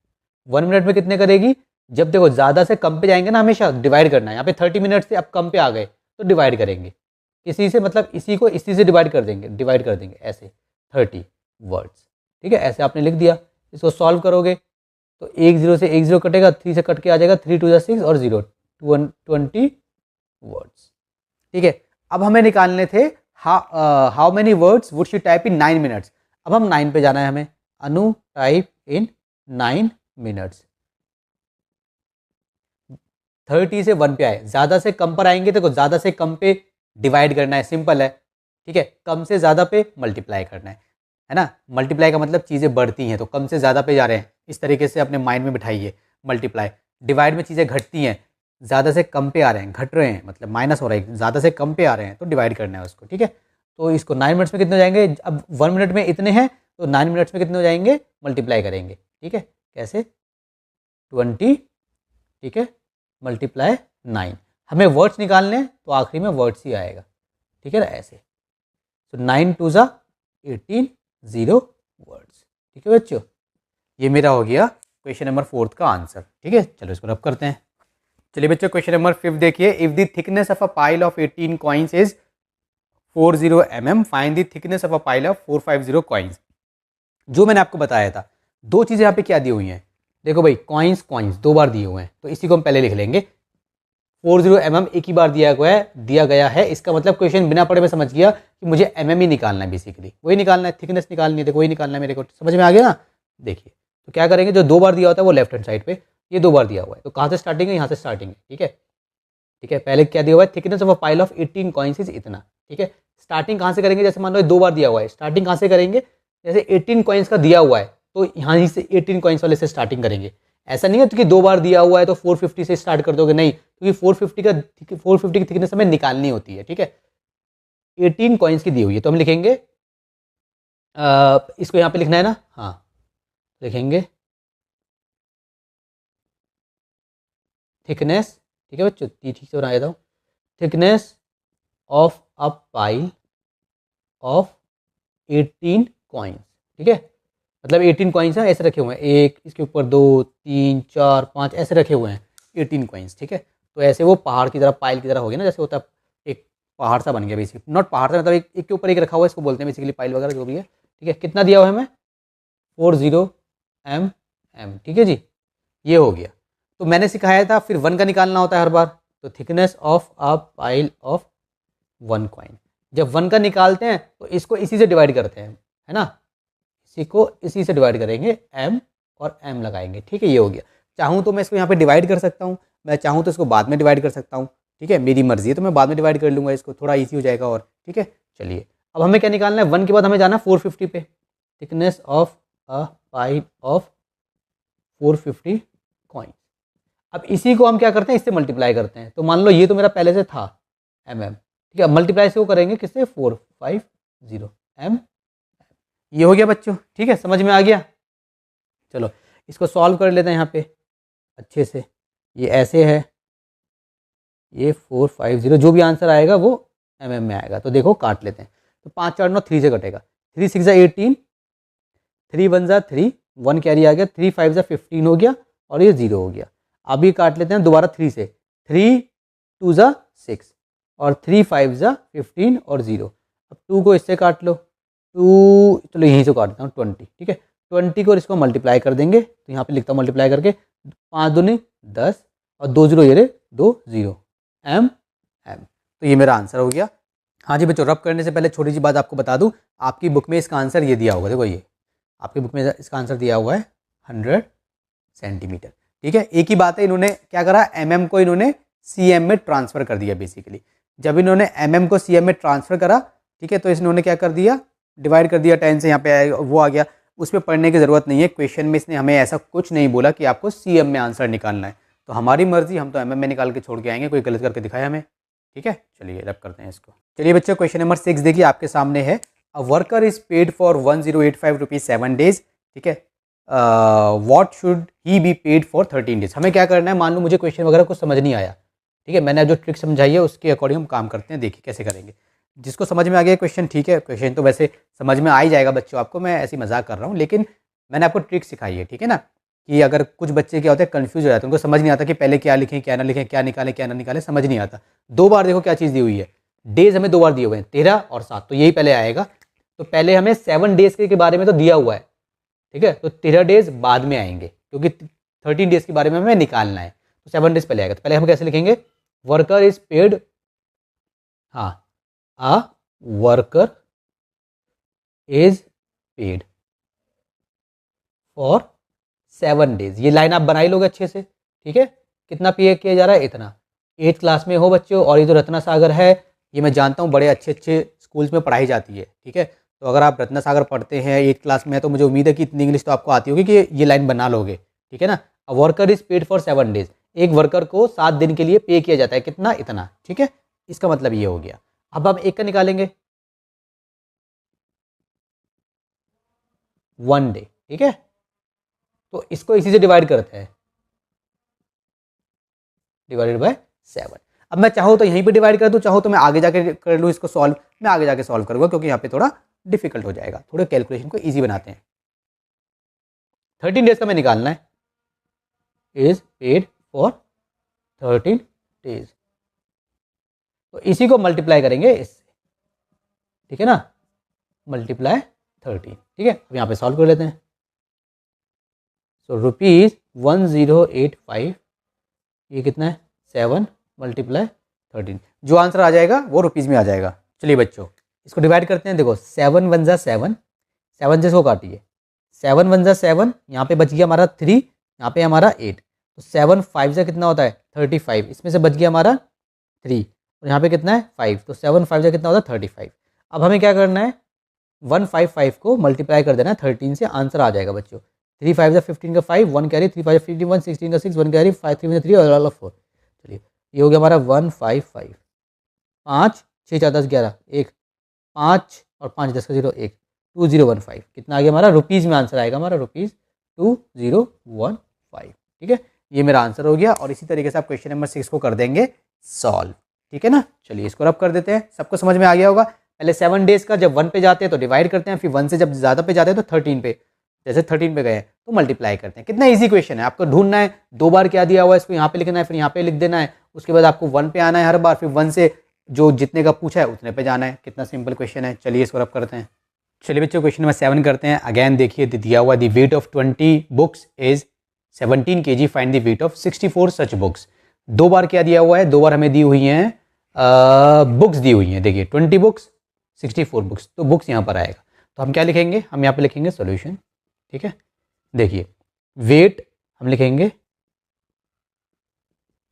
1 मिनट में कितने करेगी, जब देखो ज़्यादा से कम पे जाएंगे ना हमेशा डिवाइड करना है। यहाँ पे 30 मिनट से अब कम पे आ गए तो डिवाइड करेंगे इसी से, मतलब इसी को इसी से डिवाइड कर देंगे ऐसे 30 वर्ड्स, ठीक है। ऐसे आपने लिख दिया। इसको सॉल्व करोगे तो 1 0 से 1 0 कटेगा, 3 से कट के आ जाएगा 3 2 6 और 0 20 वर्ड्स, ठीक है। अब हमें निकालने थे how many words would she type in 9 minutes. अब हम 9 पे जाना है हमें, अनु टाइप इन 9 मिनट्स। 30 से 1 पे आए, ज़्यादा से कम पर आएंगे तो ज़्यादा से कम पे डिवाइड करना है, सिंपल है, ठीक है। कम से ज़्यादा पे मल्टीप्लाई करना है ना। मल्टीप्लाई का मतलब चीज़ें बढ़ती हैं, तो कम से ज़्यादा पे जा रहे हैं, इस तरीके से अपने माइंड में बिठाइए मल्टीप्लाई। डिवाइड में चीज़ें घटती हैं, ज़्यादा से कम पे आ रहे हैं, घट रहे हैं, मतलब माइनस हो रहा है, ज़्यादा से कम पे आ रहे हैं तो डिवाइड करना है उसको, ठीक है। तो इसको 9 मिनट्स में कितने हो जाएंगे, अब 1 मिनट में इतने हैं तो 9 मिनट्स में कितने हो जाएंगे, मल्टीप्लाई करेंगे, ठीक है। कैसे 20, ठीक है, मल्टीप्लाई 9। हमें वर्ड्स निकालने हैं तो आखिरी में वर्ड्स ही आएगा, ठीक है ना, ऐसे। तो 9 2 ज़ा 18 0 वर्ड्स, ठीक है बच्चों। ये मेरा हो गया क्वेश्चन नंबर 4 का आंसर, ठीक है। चलो इसको रब करते हैं। चलिए बच्चों क्वेश्चन नंबर 5 देखिए, if the thickness of a pile of 18 coins is 40 mm, find the thickness of a pile of 450 coins. जो मैंने आपको बताया था, दो चीज़ें यहाँ पे क्या दी हुई हैं, देखो भाई कॉइन्स 2 बार दिए हुए हैं, तो इसी को हम पहले लिख लेंगे। 40 mm एक ही बार दिया गया है, इसका मतलब क्वेश्चन बिना पढ़े में समझ गया कि मुझे mm ही निकालना है, बेसिकली वही निकालना है, थिकनेस निकालनी है, देखो वही निकालना है मेरे को, समझ में आ गया ना। देखिए तो क्या करेंगे, जो 2 बार दिया होता है वो लेफ्ट हैंड साइड पे, ये 2 बार दिया हुआ है, तो कहाँ से स्टार्टिंग है, यहाँ से स्टार्टिंग है, ठीक है। ठीक है, पहले क्या दिया हुआ है, thickness of a pile of 18 coins is इतना, ठीक है। स्टार्टिंग कहाँ से करेंगे, जैसे मान लो 2 बार दिया हुआ है, स्टार्टिंग कहाँ से करेंगे, जैसे 18 कॉइन्स का दिया हुआ है तो यहाँ ही से 18 कॉइन्स वाले से स्टार्टिंग करेंगे। ऐसा नहीं है कि 2 बार दिया हुआ है तो 450 से स्टार्ट कर दोगे, नहीं, क्योंकि 450 की थिकनेस हमें निकालनी होती है, ठीक है। 18 कॉइन्स की दी हुई है तो हम लिखेंगे, इसको यहाँ पे लिखना है ना, हाँ लिखेंगे थिकनेस, ठीक है बच्चों, ठीक से बना देता हूँ, thickness of a pile of 18 coins, ठीक है। मतलब 18 कॉइन्स हैं, ऐसे रखे हुए हैं, एक इसके ऊपर 2 3 4 5 ऐसे रखे हुए हैं 18 कॉइन्स, ठीक है। तो ऐसे वो पहाड़ की तरह, पाइल की तरह हो गया ना, जैसे होता है एक पहाड़ सा बन गया बेसिकली, नॉट पहाड़ सा, मतलब एक के ऊपर एक रखा हुआ है, इसको बोलते हैं बेसिकली पाइल वगैरह जो भी है, ठीक है। कितना दिया हुआ है हमें 40 mm, ठीक है जी, ये हो गया। तो मैंने सिखाया था फिर 1 का निकालना होता है हर बार, तो thickness of a pile of 1 coin, जब 1 का निकालते हैं तो इसको इसी से डिवाइड करते हैं, है ना, इसी को इसी से डिवाइड करेंगे, m और m लगाएंगे, ठीक है। ये हो गया। चाहूँ तो मैं इसको यहाँ पे डिवाइड कर सकता हूँ, मैं चाहूँ तो इसको बाद में डिवाइड कर सकता हूँ, ठीक है, मेरी मर्जी है, तो मैं बाद में डिवाइड कर लूँगा इसको, थोड़ा ईजी हो जाएगा और, ठीक है। चलिए अब हमें क्या निकालना है, 1 के बाद हमें जाना है 450 पे, thickness of a pile of 450 coin. अब इसी को हम क्या करते हैं, इससे मल्टीप्लाई करते हैं, तो मान लो ये तो मेरा पहले से था mm, ठीक है, मल्टीप्लाई से वो करेंगे किससे, 450 m, ये हो गया बच्चों, ठीक है, समझ में आ गया। चलो इसको सॉल्व कर लेते हैं यहाँ पे अच्छे से। ये ऐसे है, ये 450, जो भी आंसर आएगा वो mm में आएगा, तो देखो काट लेते हैं, तो 5 4 9 3 से कटेगा, 3 6 18, 3 1 3, 1 कैरी आ गया, 3 5 15 हो गया और ये 0 हो गया। अब ये काट लेते हैं दोबारा 3 से, 3 2 6 और 3 5 15 और 0। अब 2 को इससे काट लो, 2 चलो यहीं से काट देता हूँ 20, ठीक है। 20 को इसको मल्टीप्लाई कर देंगे, तो यहाँ पे लिखता हूँ मल्टीप्लाई करके, 5 दूनी 10 और 2 0 ये 2 0 m, तो ये मेरा आंसर हो गया। हाँ जी बच्चों, रब करने से पहले छोटी सी बात आपको बता दूँ, आपकी बुक में इसका आंसर ये दिया होगा, देखो ये आपके बुक में इसका आंसर दिया हुआ है 100 सेंटीमीटर। ठीक है, एक ही बात है, इन्होंने क्या करा, mm को इन्होंने cm में ट्रांसफ़र कर दिया बेसिकली। जब इन्होंने mm को cm में ट्रांसफ़र करा, ठीक है, तो इन्होंने क्या कर दिया, डिवाइड कर दिया 10 से, यहाँ पे वो आ गया। उसमें पढ़ने की ज़रूरत नहीं है, क्वेश्चन में इसने हमें ऐसा कुछ नहीं बोला कि आपको cm में आंसर निकालना है, तो हमारी मर्जी, हम तो mm में निकाल के छोड़ के आएंगे, कोई गलत करके दिखाया हमें। ठीक है, चलिए रब करते हैं इसको। चलिए बच्चों, क्वेश्चन नंबर 6 देखिए आपके सामने है, a worker is paid for 1085 rupees 7 days. ठीक है, what should he be paid for 13 days. हमें क्या करना है, मान लो मुझे क्वेश्चन वगैरह कुछ समझ नहीं आया, ठीक है, मैंने जो ट्रिक समझाई है उसके अकॉर्डिंग हम काम करते हैं, देखिए कैसे करेंगे। जिसको समझ में आ गया क्वेश्चन, ठीक है, क्वेश्चन तो वैसे समझ में आ ही जाएगा बच्चों आपको, मैं ऐसी मजाक कर रहा हूँ, लेकिन मैंने आपको ट्रिक सिखाई है, ठीक है ना, कि अगर कुछ बच्चे क्या होते हैं, कन्फ्यूज हो जाते हैं, उनको समझ नहीं आता कि पहले क्या लिखें क्या ना लिखें, क्या निकालें क्या ना निकालें, समझ नहीं आता। 2 बार देखो क्या चीज़ दी हुई है, डेज हमें 2 बार दिए हुए हैं, 13 और 7, तो यही पहले आएगा। तो पहले हमें 7 डेज के बारे में तो दिया हुआ है, ठीक है, तो 13 डेज बाद में आएंगे, क्योंकि 13 डेज के बारे में हमें निकालना है, तो 7 डेज पहले आएगा। तो पहले हम कैसे लिखेंगे, वर्कर इज पेड, हाँ, a worker is paid for 7 days. ये लाइन आप बनाई लोगे अच्छे से, ठीक है। कितना पे किया जा रहा है, इतना। 8th क्लास में हो बच्चों, और ये जो रत्ना सागर है, ये मैं जानता हूँ बड़े अच्छे अच्छे स्कूल्स में पढ़ाई जाती है, ठीक है। तो अगर आप रत्ना सागर पढ़ते हैं 8th क्लास में, तो मुझे उम्मीद है कि इतनी इंग्लिश तो आपको आती होगी कि ये लाइन बना लोगे, ठीक है ना। A worker is paid for 7 days, एक वर्कर को 7 दिन के लिए पे किया जाता है, कितना, इतना, ठीक है। इसका मतलब ये हो गया। अब हम एक का निकालेंगे, 1 डे, ठीक है। तो इसको इसी से डिवाइड करते हैं, डिवाइडेड बाय 7। अब मैं चाहूँ तो यहीं पे डिवाइड कर दूँ, चाहूँ तो मैं आगे जाके कर लूँ इसको सॉल्व। मैं आगे जाके सॉल्व करूँगा, क्योंकि यहाँ पे थोड़ा डिफिकल्ट हो जाएगा, थोड़े कैलकुलेशन को इजी बनाते हैं। 13 डेज का मैं निकालना है, इज पेड फॉर 13 डेज, तो इसी को मल्टीप्लाई करेंगे इससे, ठीक है ना, मल्टीप्लाई 13, ठीक है। अब यहाँ पे सॉल्व कर लेते हैं। सो ₹1085, ये कितना है, 7 मल्टीप्लाई 13, जो आंसर आ जाएगा वो रुपीज़ में आ जाएगा। चलिए बच्चों, इसको डिवाइड करते हैं। देखो 7 वन जा 7, 7 जिसको काटिए, 7 वन जा 7, यहाँ पे बच गया हमारा 3, यहाँ पे हमारा 8, तो 7 5 से कितना होता है 35, इसमें से बच गया हमारा 3, और यहाँ पे कितना है 5, तो 7 5 से कितना होता है 35। अब हमें क्या करना है, 155 को मल्टीप्लाई कर देना है 13 से, आंसर आ जाएगा बच्चों। 3 5 जा 15 का 5, 1 कैरी, 3 5 15, 1 16 का 6, 1 कैरी, 5 3 3 और ऑल ऑफ 4। चलिए ये हो गया हमारा 155, 5 6 4 10 11, 1 5 और 5 10 का 0, 1 2015, कितना आ गया हमारा, रुपीज़ में आंसर आएगा हमारा, ₹2015, ठीक है। ये मेरा आंसर हो गया, और इसी तरीके से आप क्वेश्चन नंबर 6 को कर देंगे सॉल्व, ठीक है ना। चलिए इसको रब कर देते हैं, सबको समझ में आ गया होगा। पहले 7 डेज का जब 1 पे जाते हैं तो डिवाइड करते हैं, फिर 1 से जब ज़्यादा पे जाते हैं तो 13 पे, जैसे 13 पे गए तो मल्टीप्लाई करते हैं। कितना इजी क्वेश्चन है, आपको ढूंढना है 2 बार क्या दिया हुआ है, इसको यहाँ पे लिखना है, फिर यहाँ पे लिख देना है, उसके बाद आपको 1 पे आना है हर बार, फिर 1 से जो जितने का पूछा है उतने पे जाना है। कितना सिंपल क्वेश्चन है। चलिए इसको रब करते हैं। चलिए बच्चों, क्वेश्चन नंबर 7 करते हैं। अगेन देखिए, दिया हुआ the weight of 20 books is 17 kg, find the weight of 64 such books. 2 बार क्या दिया हुआ है, 2 बार हमें दी हुई हैं बुक्स दी हुई हैं। देखिए 20 बुक्स 64 बुक्स, तो बुक्स यहाँ पर आएगा, तो हम क्या लिखेंगे, हम यहाँ पे लिखेंगे सॉल्यूशन, ठीक है। देखिए वेट हम लिखेंगे,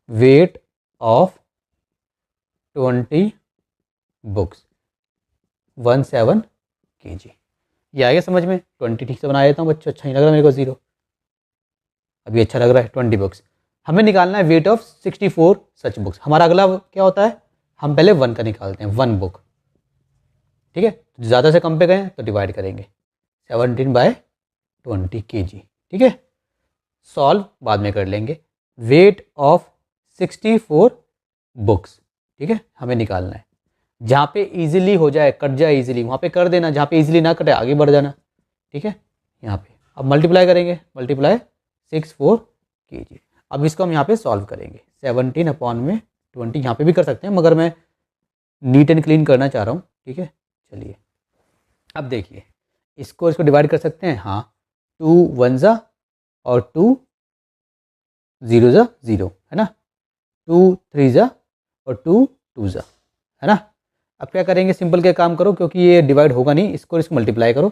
वेट ऑफ 20 बुक्स 17 kg। ये आएगा समझ में। 20 ठीक से बना देता हूँ बच्चों, अच्छा नहीं लग रहा मेरे को 0, अभी अच्छा लग रहा है। 20 बुक्स हमें निकालना है, वेट ऑफ 64 सच बुक्स। हमारा अगला क्या होता है, हम पहले 1 का निकालते हैं, 1 बुक, ठीक है। तो ज़्यादा से कम पे गए तो डिवाइड करेंगे, 17/20 kg, ठीक है। सॉल्व बाद में कर लेंगे। वेट ऑफ 64 बुक्स, ठीक है, हमें निकालना है। जहाँ पे इजीली हो जाए, कट जाए इजीली, वहाँ पे कर देना, जहाँ पे इजीली ना कटे आगे बढ़ जाना, ठीक है। यहाँ पे अब मल्टीप्लाई करेंगे, मल्टीप्लाई 64 kg। अब इसको हम यहाँ पे सॉल्व करेंगे, 17/20, यहाँ पे भी कर सकते हैं, मगर मैं नीट एंड क्लीन करना चाह रहा हूँ, ठीक है। चलिए अब देखिए, इसको डिवाइड कर सकते हैं, हाँ, 2 1 जा और 2 0 जा 0, है ना, 2 3 जा और 2 2 जा, है ना। अब क्या करेंगे, सिंपल के काम करो, क्योंकि ये डिवाइड होगा नहीं, इसको मल्टीप्लाई करो,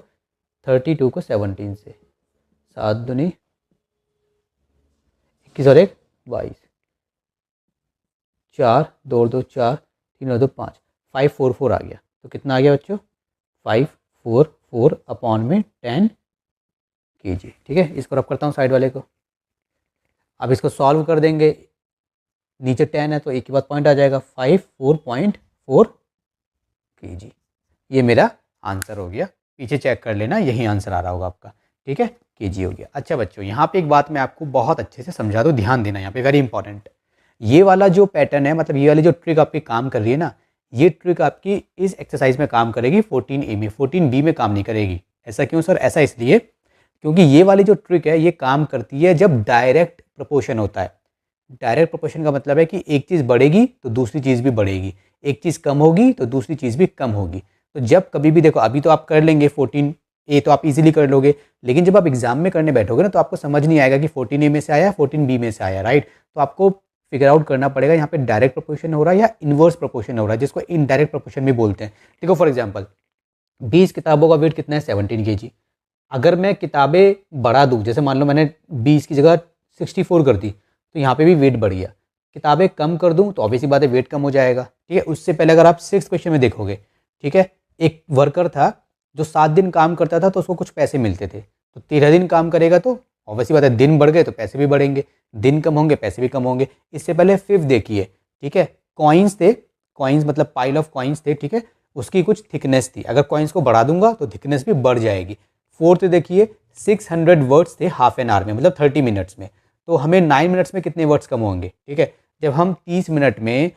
32 को 17 से, 7 दूनी 21 और 1 22, 4 2 2 4 3 2 5, 544 आ गया। तो कितना आ गया बच्चों? 544 अपॉन में 10 kg। ठीक है, इसको रब करता हूँ साइड वाले को। अब इसको सॉल्व कर देंगे, नीचे 10 है तो एक के बाद पॉइंट आ जाएगा, 54.4 kg। ये मेरा आंसर हो गया। पीछे चेक कर लेना, यही आंसर आ रहा होगा आपका। ठीक है, kg हो गया। अच्छा बच्चों, यहाँ पे एक बात मैं आपको बहुत अच्छे से समझा दूँ, ध्यान देना यहाँ पे, वेरी इंपॉर्टेंट। ये वाला जो पैटर्न है, मतलब ये वाली जो ट्रिक आपकी काम कर रही है ना, ये ट्रिक आपकी इस एक्सरसाइज में काम करेगी 14A में, 14B में काम नहीं करेगी। ऐसा क्यों सर? ऐसा इसलिए क्योंकि ये वाली जो ट्रिक है ये काम करती है जब डायरेक्ट प्रोपोर्शन होता है। डायरेक्ट प्रोपोर्शन का मतलब है कि एक चीज़ बढ़ेगी तो दूसरी चीज़ भी बढ़ेगी, एक चीज़ कम होगी तो दूसरी चीज़ भी कम होगी। तो जब कभी भी देखो, अभी तो आप कर लेंगे 14A तो आप इजीली कर लोगे, लेकिन जब आप एग्जाम में करने बैठोगे ना तो आपको समझ नहीं आएगा कि 14A में से आया 14B में से आया, राइट। तो आपको फिगर आउट करना पड़ेगा यहाँ पे डायरेक्ट प्रोपोर्शन हो रहा है या इनवर्स प्रोपोर्शन हो रहा है, जिसको इनडायरेक्ट प्रोपोर्शन भी बोलते हैं। देखो फॉर एग्जाम्पल 20 किताबों का वेट कितना है? 17 kg। अगर मैं किताबें बढ़ा दूँ, जैसे मान लो मैंने 20 की जगह 64 कर दी, तो यहाँ पे भी वेट बढ़ गया। किताबें कम कर दूँ तो ऑब्वियसली बात है वेट कम हो जाएगा। ठीक है, उससे पहले अगर आप 6th क्वेश्चन में देखोगे, ठीक है, एक वर्कर था जो 7 दिन काम करता था तो उसको कुछ पैसे मिलते थे, तो 13 दिन काम करेगा तो ऑब्वियसली बात है दिन बढ़ गए तो पैसे भी बढ़ेंगे, दिन कम होंगे पैसे भी कम होंगे। इससे पहले 5th देखिए, ठीक है, कॉइन्स थे, कॉइन्स मतलब पाइल ऑफ कॉइन्स थे, ठीक है, उसकी कुछ थिकनेस थी, अगर कॉइन्स को बढ़ा दूंगा तो थिकनेस भी बढ़ जाएगी। 4th देखिए 600 वर्ड्स थे हाफ एन आवर में, मतलब 30 मिनट्स में, तो हमें 9 मिनट्स में कितने वर्ड्स कम होंगे? ठीक है, जब हम 30 मिनट में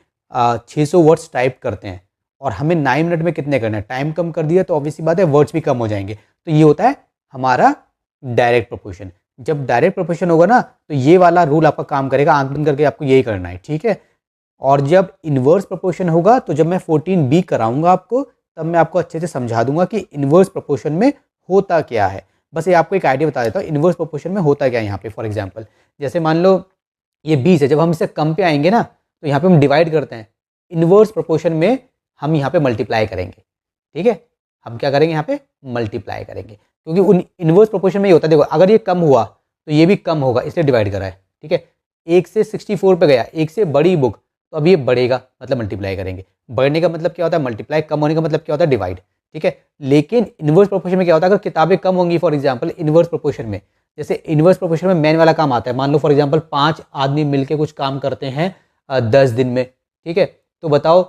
600 वर्ड्स टाइप करते हैं और हमें 9 मिनट में कितने करना है, टाइम कम कर दिया तो ऑब्वियसली बात है वर्ड्स भी कम हो जाएंगे। तो ये होता है हमारा डायरेक्ट प्रोपोर्शन। जब डायरेक्ट प्रोपोर्शन होगा ना तो ये वाला रूल आपका काम करेगा, आंख बंद करके आपको यही करना है। ठीक है, और जब इन्वर्स प्रोपोर्शन होगा तो जब मैं 14B कराऊंगा आपको, तब मैं आपको अच्छे से समझा दूंगा कि इन्वर्स प्रोपोर्शन में होता क्या है। बस ये आपको एक आइडिया बता देता हूँ इन्वर्स प्रोपोर्शन में होता क्या है यहाँ पे। फॉर एग्जांपल जैसे मान लो ये 20 है, जब हम इसे कम पे आएंगे ना तो यहाँ पे हम डिवाइड करते हैं, इन्वर्स प्रोपोर्शन में हम यहाँ पे मल्टीप्लाई करेंगे। ठीक है, हम क्या करेंगे यहाँ पे मल्टीप्लाई करेंगे, क्योंकि उन इन्वर्स प्रोपोर्शन में ये होता है, देखो अगर ये कम हुआ तो ये भी कम होगा, इसलिए डिवाइड करा है। ठीक है, 1 से 64 पे गया, एक से बड़ी बुक, तो अब ये बढ़ेगा मतलब मल्टीप्लाई करेंगे। बढ़ने का मतलब क्या होता है मल्टीप्लाई, कम होने का मतलब क्या होता है डिवाइड। ठीक है, लेकिन इन्वर्स प्रोपोर्शन में क्या होता है, अगर किताबें कम होंगी फॉर एग्जांपल इन्वर्स प्रोपोर्शन में, जैसे इन्वर्स प्रोपोर्शन में मैन वाला काम आता है, मान लो फॉर एग्जांपल 5 आदमी मिलके कुछ काम करते हैं 10 दिन में। ठीक है, तो बताओ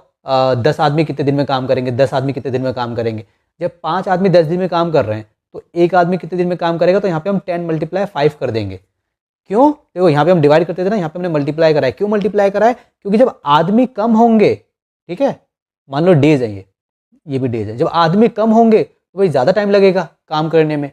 10 आदमी कितने दिन में काम करेंगे, 10 आदमी कितने दिन में काम करेंगे। जब 5 आदमी 10 दिन में काम कर रहे हैं तो एक आदमी कितने दिन में काम करेगा, तो यहाँ पे हम 10 × 5 कर देंगे। क्यों? देखो यहाँ पे हम डिवाइड करते थे ना, यहाँ पे हमने मल्टीप्लाई करा है। क्यों मल्टीप्लाई करा है? क्योंकि जब आदमी कम होंगे, ठीक है, मान लो डेज है, ये भी डेज है, जब आदमी कम होंगे तो भाई ज़्यादा टाइम लगेगा काम करने में।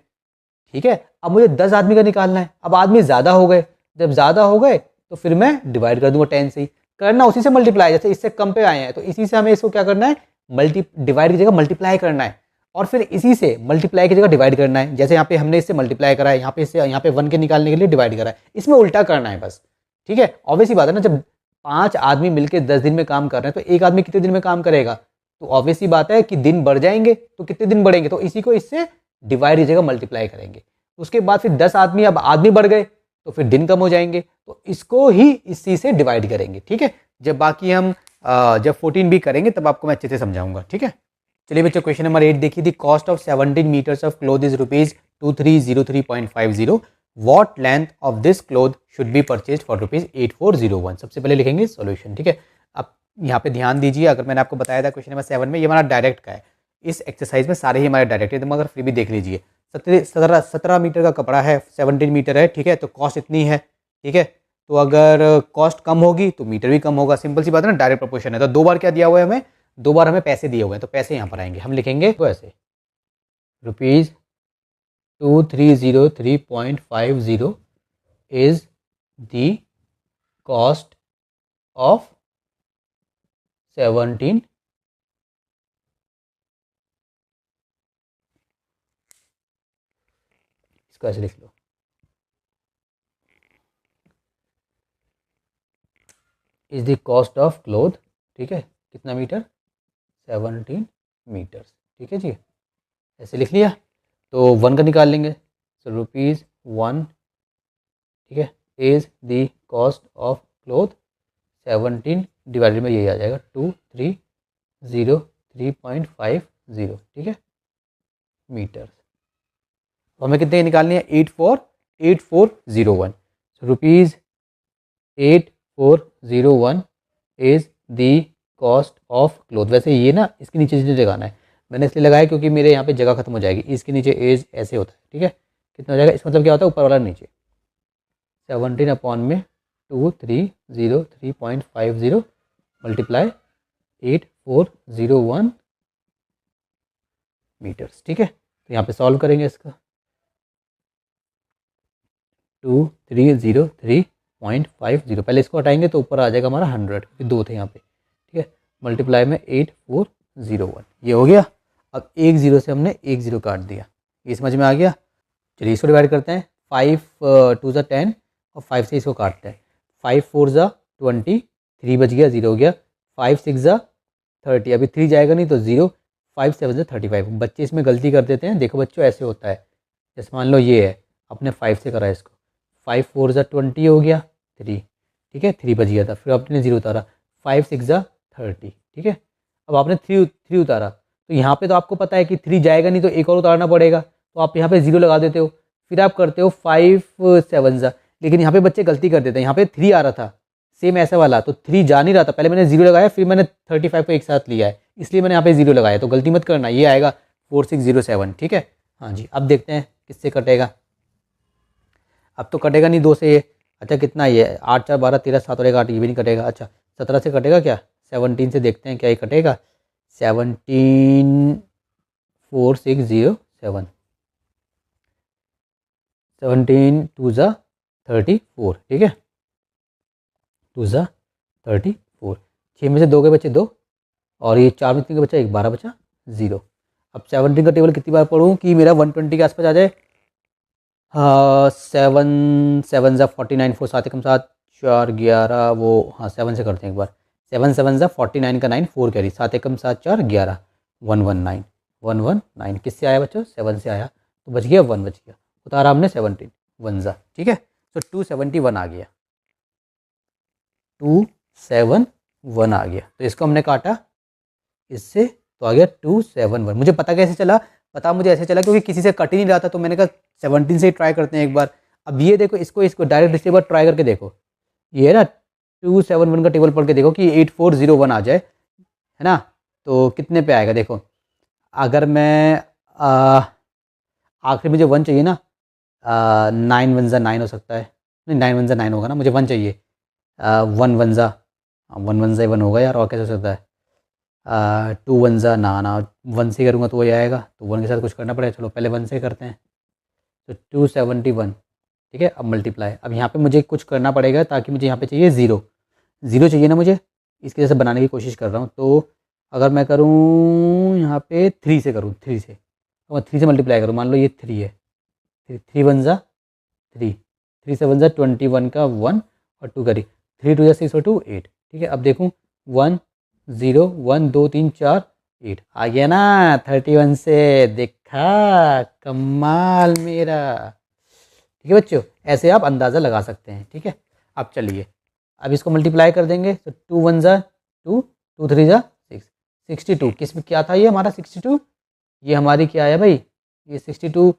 ठीक है, अब मुझे 10 आदमी का निकालना है, अब आदमी ज़्यादा हो गए, जब ज़्यादा हो गए तो फिर मैं डिवाइड कर दूंगा 10 से ही, करना उसी से मल्टीप्लाई, जैसे इससे कम पे आए हैं तो इसी से हमें इसको क्या करना है, डिवाइड की जगह मल्टीप्लाई करना है, और फिर इसी से मल्टीप्लाई की जगह डिवाइड करना है। जैसे यहाँ पे हमने इससे मल्टीप्लाई करा है, यहाँ पे इससे यहाँ पे 1 के निकालने के लिए डिवाइड करा है, इसमें उल्टा करना है बस। ठीक है, ऑब्वियसली बात है ना, जब 5 आदमी मिलकर 10 दिन में काम कर रहे हैं तो एक आदमी कितने दिन में काम करेगा, तो ऑब्वियसली बात है कि दिन बढ़ जाएंगे तो कितने दिन बढ़ेंगे, तो इसी को इससे डिवाइड की जगह मल्टीप्लाई करेंगे। उसके बाद फिर 10 आदमी, अब आदमी बढ़ गए तो फिर दिन कम हो जाएंगे, तो इसको ही इसी से डिवाइड करेंगे। ठीक है, जब बाकी हम जब 14B करेंगे तब आपको मैं अच्छे से समझाऊंगा। ठीक है, चलिए बच्चों क्वेश्चन नंबर 8 देखिए, the cost of 17 metres of cloth is ₹2303.50। What length of this cloth should be purchased for ₹8401। सबसे पहले लिखेंगे सॉल्यूशन। ठीक है, अब यहाँ पे ध्यान दीजिए, अगर मैंने आपको बताया था क्वेश्चन नंबर 7 में ये हमारा डायरेक्ट का है, इस एक्सरसाइज में सारे ही हमारे डायरेक्ट है, तो मगर फिर भी देख लीजिए। 17 मीटर का कपड़ा है, 17 मीटर है, ठीक है, तो कॉस्ट इतनी है। ठीक है, तो अगर कॉस्ट कम होगी तो मीटर भी कम होगा, सिंपल सी बात है ना, डायरेक्ट प्रोपोर्शन है। तो 2 बार क्या दिया हुआ है हमें, 2 बार हमें पैसे दिए हुए हैं, तो पैसे यहाँ पर आएंगे, हम लिखेंगे तो ऐसे ₹2303.50 इज द कॉस्ट ऑफ 17 इसको ऐसे लिख लो, is the cost of cloth. ठीक है, कितना मीटर, 17 मीटर्स। ठीक है जी, ऐसे लिख लिया। तो 1 का निकाल लेंगे। सो ₹1, ठीक है, is the cost of cloth 17 divided में यही आ जाएगा 2303.50, ठीक है, मीटर्स। तो हमें कितने निकालनी है? 8401। ₹8401 is the cost of cloth. वैसे ये ना इसके नीचे से लगाना है, मैंने इसलिए लगाया क्योंकि मेरे यहाँ पे जगह खत्म हो जाएगी। इसके नीचे एज ऐसे होता है, ठीक है, कितना हो जाएगा? इसका मतलब क्या होता है? ऊपर वाला नीचे 17 अपॉन में 2303.50 मल्टीप्लाई 8401 मीटर्स, ठीक है। तो यहाँ पे सॉल्व करेंगे इसका 2303.50, पहले इसको हटाएंगे तो ऊपर आ जाएगा हमारा 100, क्योंकि 2 थे यहाँ पे, ठीक है, मल्टीप्लाई में 8401, ये हो गया। अब 1 0 से हमने 1 0 काट दिया, ये समझ में आ गया। चलिए इसको डिवाइड करते हैं, 5 2 ज़ा 10 और 5 से इसको काटते हैं। 5 4 ज़ा 20, 3 बच गया, 0 हो गया। 5 6 ज़ा 30, अभी 3 जाएगा नहीं तो 0। 5 7 ज़ा 35। बच्चे इसमें गलती कर देते हैं, देखो बच्चों ऐसे होता है, जैसे मान लो ये है, अपने 5 से करा इसको, 5 4 ज़ा 20 हो गया 3, ठीक है, 3 बच गया था, फिर आपने 0 उतारा, 5 6 ज़ा 30, ठीक है। अब आपने 3 उतारा, तो यहाँ पे तो आपको पता है कि 3 जाएगा नहीं तो एक और उतारना पड़ेगा, तो आप यहाँ पे 0 लगा देते हो, फिर आप करते हो 5 7 ज़ा, लेकिन यहाँ पे बच्चे गलती कर देते हैं, यहाँ पे 3 आ रहा था सेम ऐसा वाला, तो 3 जा नहीं रहा था, पहले मैंने 0 लगाया, फिर मैंने 35 को एक साथ लिया है, इसलिए मैंने यहाँ पे 0 लगाया, तो गलती मत करना, ये आएगा 4607, ठीक है। हाँ जी, अब देखते हैं किससे कटेगा। अब तो कटेगा नहीं 2 से ये, अच्छा कितना ये 8 4 12 13 7 और 1 8, ये भी नहीं कटेगा। अच्छा 17 से कटेगा क्या? 17 से देखते हैं क्या ये कटेगा। 174607, 17 2 ज़ा 34, ठीक है, 2 ज़ा 34, 6 में से 2 के बच्चे 2, और ये 4 में 3 का बच्चा 1, 12 बचा 0। अब 17 का टेबल कितनी बार पढ़ूँ कि मेरा 120 के आसपास आ जाए? 7 7 ज़ा 49, 4 7 एकम 7 4 11, वो हाँ 7 से करते हैं एक बार, 7 7 ज़ा 49 का 9, 4 कैरी, 7 एकम 7 4 11, 119 119 किससे आया बच्चों? 7 से आया, तो बच गया 1, बच गया, उतारा हमने 17 1 ज़ा, ठीक है। तो 271 आ गया, 271 आ गया, तो इसको हमने काटा इससे, तो आ गया 271। मुझे पता कैसे चला? पता मुझे ऐसे चला क्योंकि किसी से कट ही नहीं रहा था, तो मैंने कहा 17 से ही ट्राई करते हैं एक बार। अब ये देखो, इसको डायरेक्ट इस टेबल ट्राई करके देखो, ये है ना 271 का टेबल पढ़ के देखो कि 8401 आ जाए, है ना, तो कितने पे आएगा देखो। अगर मैं आखिर मुझे 1 चाहिए ना, 9 1 ज़ा 9 हो सकता है, नहीं 9 1 ज़ा 9 होगा ना, मुझे 1 चाहिए, 1 1 ज़ा 1 होगा यार, और कैसे हो सकता है? 2 1 ज़ा ना 1 से करूँगा तो वही आएगा, तो 1 के साथ कुछ करना पड़ेगा, चलो पहले 1 से करते हैं। तो 271, ठीक है। अब मल्टीप्लाई, अब यहाँ पे मुझे कुछ करना पड़ेगा, ताकि मुझे यहाँ पे चाहिए 0 चाहिए ना मुझे, इसके जैसे बनाने की कोशिश कर रहा हूँ। तो अगर मैं करूँ यहाँ पे 3 से करूँ, 3 से, तो मैं 3 से मल्टीप्लाई करूँ, मान लो ये 3 है, 3 1 ज़ा 3, 3 7 ज़ा 21 का 1 और 2 करी, 3 2 ज़ा 6 और 2 8, ठीक है। अब देखूँ 1 0 1 2 3 4 8 आ गया ना 31 से, देखा कमाल मेरा, ठीक है बच्चों, ऐसे आप अंदाज़ा लगा सकते हैं, ठीक है। अब चलिए, अब इसको मल्टीप्लाई कर देंगे, तो 2 1 ज़ा 2 2 3 ज़ा 6, 62, किस में क्या था ये हमारा 62, ये हमारी क्या है भाई, ये 62